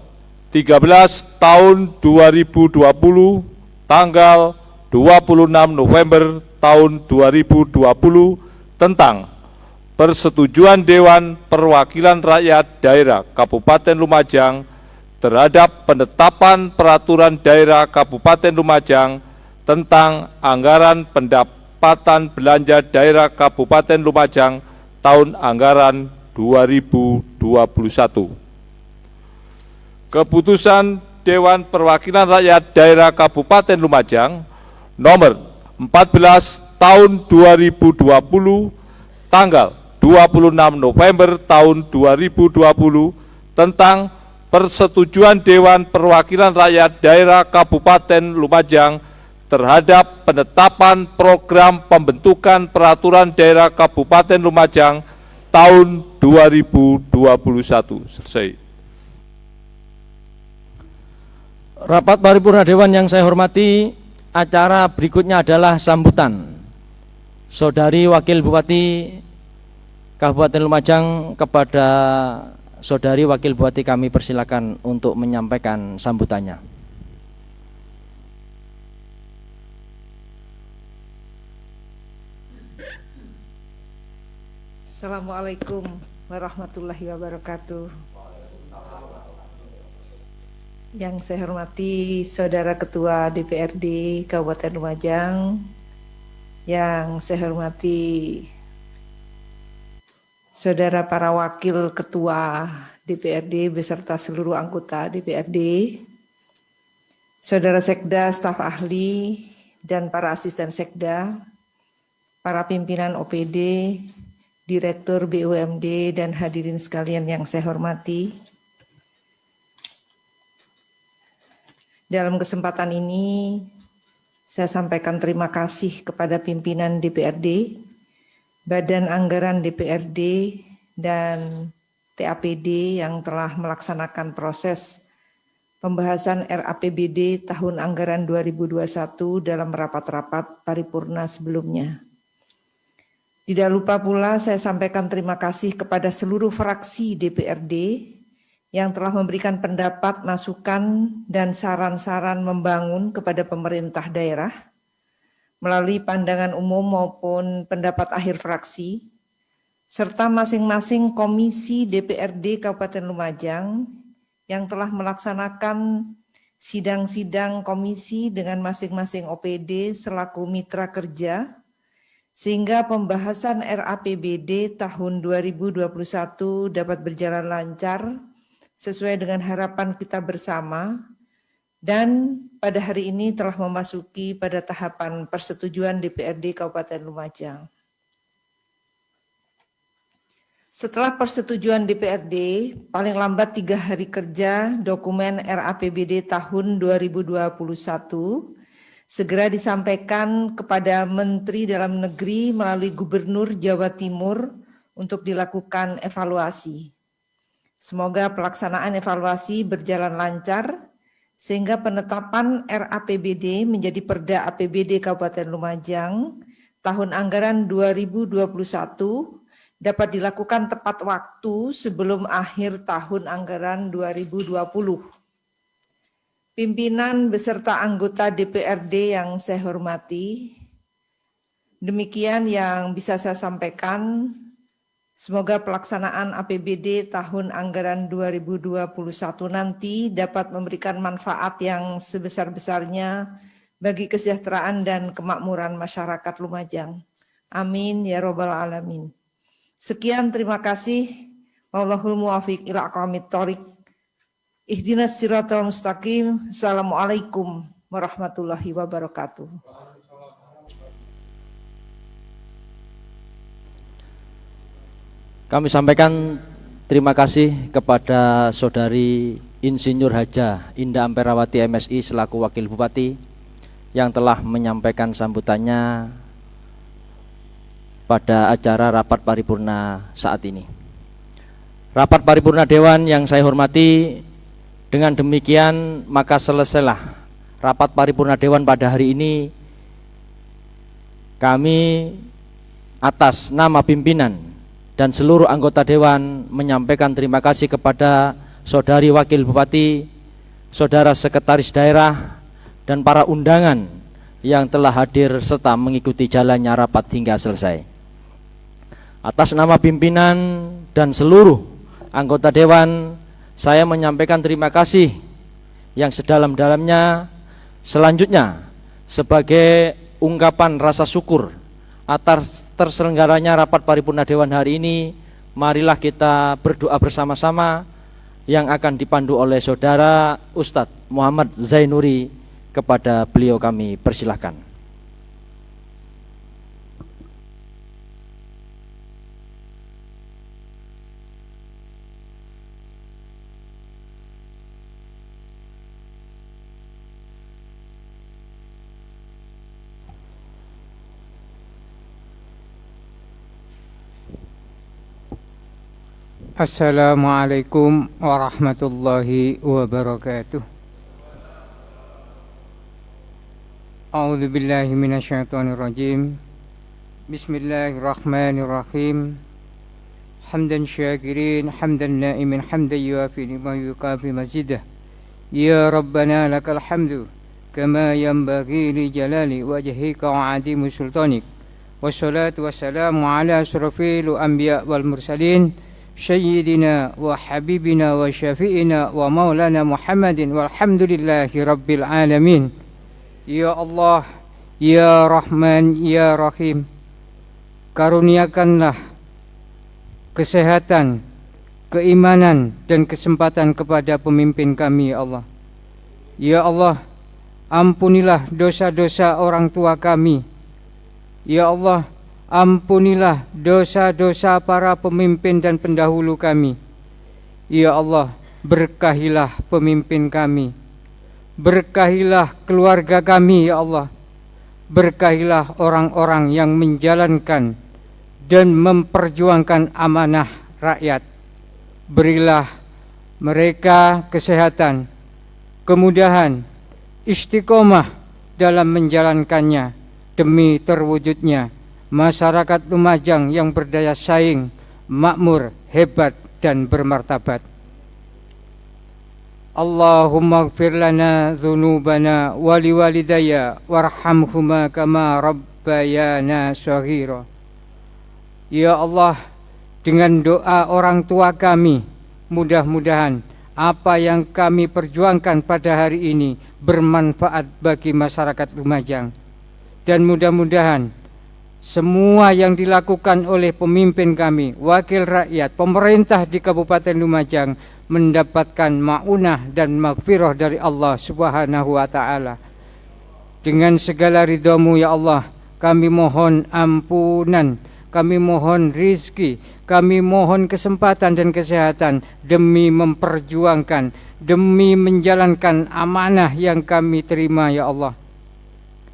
13 tahun 2020 tanggal 26 November tahun 2020 tentang persetujuan Dewan Perwakilan Rakyat Daerah Kabupaten Lumajang terhadap penetapan peraturan daerah Kabupaten Lumajang tentang anggaran pendapatan belanja daerah Kabupaten Lumajang tahun anggaran 2021. Keputusan Dewan Perwakilan Rakyat Daerah Kabupaten Lumajang nomor 14 tahun 2020 tanggal 26 November tahun 2020 tentang persetujuan Dewan Perwakilan Rakyat Daerah Kabupaten Lumajang terhadap penetapan program pembentukan peraturan daerah Kabupaten Lumajang tahun 2021. Selesai. Rapat paripurna Dewan yang saya hormati, acara berikutnya adalah sambutan Saudari Wakil Bupati Kabupaten Lumajang. Kepada Saudari Wakil Bupati kami persilakan untuk menyampaikan sambutannya. Assalamualaikum warahmatullahi wabarakatuh. Yang saya hormati Saudara Ketua DPRD Kabupaten Lumajang, yang saya hormati Saudara para Wakil Ketua DPRD beserta seluruh anggota DPRD, Saudara Sekda, staf ahli, dan para asisten Sekda, para pimpinan OPD, Direktur BUMD, dan hadirin sekalian yang saya hormati. Dalam kesempatan ini, saya sampaikan terima kasih kepada pimpinan DPRD, Badan Anggaran DPRD, dan TAPD yang telah melaksanakan proses pembahasan RAPBD tahun anggaran 2021 dalam rapat-rapat paripurna sebelumnya. Tidak lupa pula saya sampaikan terima kasih kepada seluruh fraksi DPRD yang telah memberikan pendapat, masukan, dan saran-saran membangun kepada pemerintah daerah melalui pandangan umum maupun pendapat akhir fraksi, serta masing-masing komisi DPRD Kabupaten Lumajang yang telah melaksanakan sidang-sidang komisi dengan masing-masing OPD selaku mitra kerja, sehingga pembahasan RAPBD tahun 2021 dapat berjalan lancar sesuai dengan harapan kita bersama, dan pada hari ini telah memasuki pada tahapan persetujuan DPRD Kabupaten Lumajang. Setelah persetujuan DPRD, paling lambat 3 hari kerja, dokumen RAPBD tahun 2021 segera disampaikan kepada Menteri Dalam Negeri melalui Gubernur Jawa Timur untuk dilakukan evaluasi. Semoga pelaksanaan evaluasi berjalan lancar sehingga penetapan RAPBD menjadi Perda APBD Kabupaten Lumajang tahun anggaran 2021 dapat dilakukan tepat waktu sebelum akhir tahun anggaran 2020. Pimpinan beserta anggota DPRD yang saya hormati, demikian yang bisa saya sampaikan. Semoga pelaksanaan APBD tahun anggaran 2021 nanti dapat memberikan manfaat yang sebesar-besarnya bagi kesejahteraan dan kemakmuran masyarakat Lumajang. Amin ya robbal alamin. Sekian, terima kasih. Wallahul muwaffiq ila aqwamit thoriq. Ihdinas siratal mustaqim. Assalamualaikum warahmatullahi wabarakatuh. Kami sampaikan terima kasih kepada Saudari Insinyur Haja Indah Amperawati MSI selaku Wakil Bupati yang telah menyampaikan sambutannya pada acara rapat paripurna saat ini. Rapat paripurna Dewan yang saya hormati, dengan demikian maka selesailah rapat paripurna Dewan pada hari ini. Kami atas nama pimpinan dan seluruh anggota Dewan menyampaikan terima kasih kepada Saudari Wakil Bupati, Saudara Sekretaris Daerah, dan para undangan yang telah hadir serta mengikuti jalannya rapat hingga selesai. Atas nama pimpinan dan seluruh anggota Dewan, saya menyampaikan terima kasih yang sedalam-dalamnya. Selanjutnya, sebagai ungkapan rasa syukur atas terselenggaranya rapat paripurna Dewan hari ini, marilah kita berdoa bersama-sama yang akan dipandu oleh Saudara Ustadz Muhammad Zainuri. Kepada beliau kami persilahkan. Assalamualaikum warahmatullahi wabarakatuh. A'udzu billahi minasyaitonir rajim. Bismillahirrahmanirrahim. Hamdan syakirin, hamdan na'imin, hamdan yuafi ma yuqafi mazidah. Ya Rabbana lakal hamdu kama yanbaghi li jalali wajhika wa 'azimi sultanik. Wassalatu wassalamu ala asrafil anbiya wal mursalin sayyidina wa habibina wa syafi'ina wa maulana Muhammadin walhamdulillahi rabbil alamin. Ya Allah, Ya Rahman, Ya Rahim, karuniakanlah kesehatan, keimanan, dan kesempatan kepada pemimpin kami, ya Allah. Ya Allah, ampunilah dosa-dosa orang tua kami. Ya Allah, ampunilah dosa-dosa para pemimpin dan pendahulu kami. Ya Allah, berkahilah pemimpin kami. Berkahilah keluarga kami, ya Allah. Berkahilah orang-orang yang menjalankan dan memperjuangkan amanah rakyat. Berilah mereka kesehatan, kemudahan, istiqomah dalam menjalankannya demi terwujudnya masyarakat Lumajang yang berdaya saing, makmur, hebat, dan bermartabat. Allahumma ighfir lana dzunubana wa liwalidayya warhamhuma kama rabbayana shaghira. Ya Allah, dengan doa orang tua kami, mudah-mudahan apa yang kami perjuangkan pada hari ini bermanfaat bagi masyarakat Lumajang. Dan mudah-mudahan semua yang dilakukan oleh pemimpin kami, wakil rakyat, pemerintah di Kabupaten Lumajang mendapatkan ma'unah dan maghfirah dari Allah Subhanahu wa ta'ala. Dengan segala ridha-Mu ya Allah, kami mohon ampunan, kami mohon rizki, kami mohon kesempatan dan kesehatan demi memperjuangkan, demi menjalankan amanah yang kami terima ya Allah.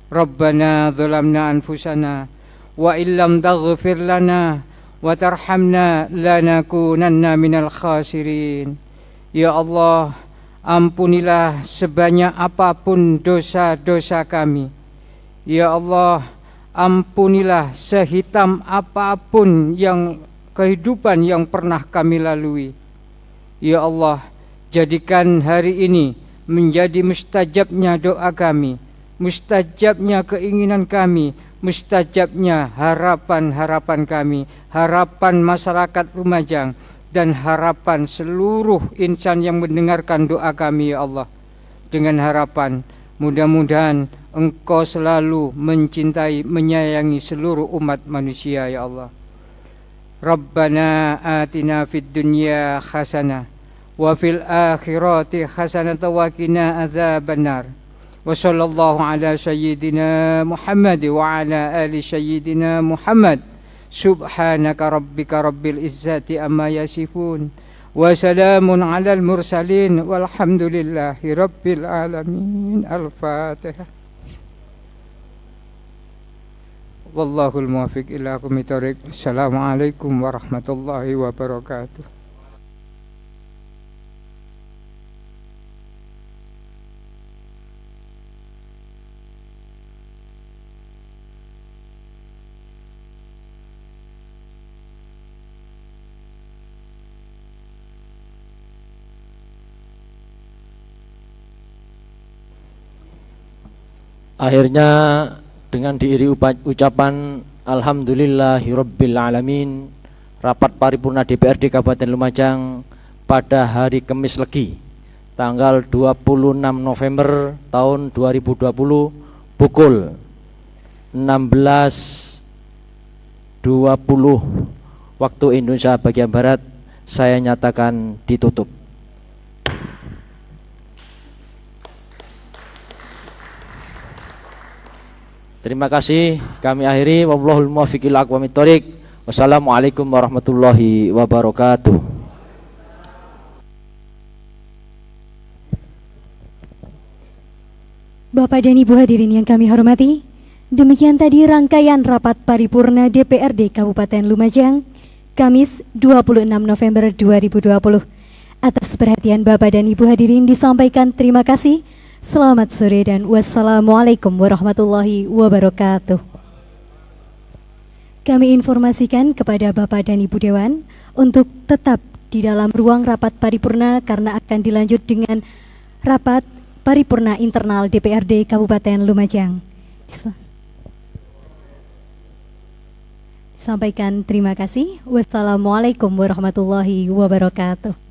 Rabbana zalamna anfusana wa illam taghfir lana wa tarhamna lanakunanna minal khasirin. Ya Allah, ampunilah sebanyak apapun dosa-dosa kami. Ya Allah, ampunilah sehitam apapun yang kehidupan yang pernah kami lalui. Ya Allah, jadikan hari ini menjadi mustajabnya doa kami, mustajabnya keinginan kami, mustajabnya harapan-harapan kami, harapan masyarakat Lumajang, dan harapan seluruh insan yang mendengarkan doa kami ya Allah. Dengan harapan mudah-mudahan Engkau selalu mencintai, menyayangi seluruh umat manusia ya Allah. Rabbana atina fid dunya hasanah wa fil akhirati hasanah wa qina adzabannar. Wa sallallahu ala sayyidina Muhammad wa ala ali sayyidina Muhammad. Subhanaka rabbika rabbil izzati amma yasifun. Wa salamun alal mursalin walhamdulillahi rabbil alamin. Al-Fatihah. Wallahul muwaffiq ila aqwamit thoriq. Assalamualaikum warahmatullahi wabarakatuh. Akhirnya dengan diiri ucapan Alhamdulillahirabbil alamin, rapat paripurna DPRD Kabupaten Lumajang pada hari Kamis Legi tanggal 26 November tahun 2020 pukul 16.20 waktu Indonesia bagian Barat saya nyatakan ditutup. Terima kasih, kami akhiri. Wallahul muwaffiq ila aqwamit thoriq. Wassalamualaikum warahmatullahi wabarakatuh. Bapak dan Ibu hadirin yang kami hormati, demikian tadi rangkaian rapat paripurna DPRD Kabupaten Lumajang Kamis 26 November 2020. Atas perhatian Bapak dan Ibu hadirin disampaikan terima kasih. Selamat sore dan wassalamualaikum warahmatullahi wabarakatuh. Kami informasikan kepada Bapak dan Ibu Dewan untuk tetap di dalam ruang rapat paripurna karena akan dilanjut dengan rapat paripurna internal DPRD Kabupaten Lumajang. Sampaikan terima kasih. Wassalamualaikum warahmatullahi wabarakatuh.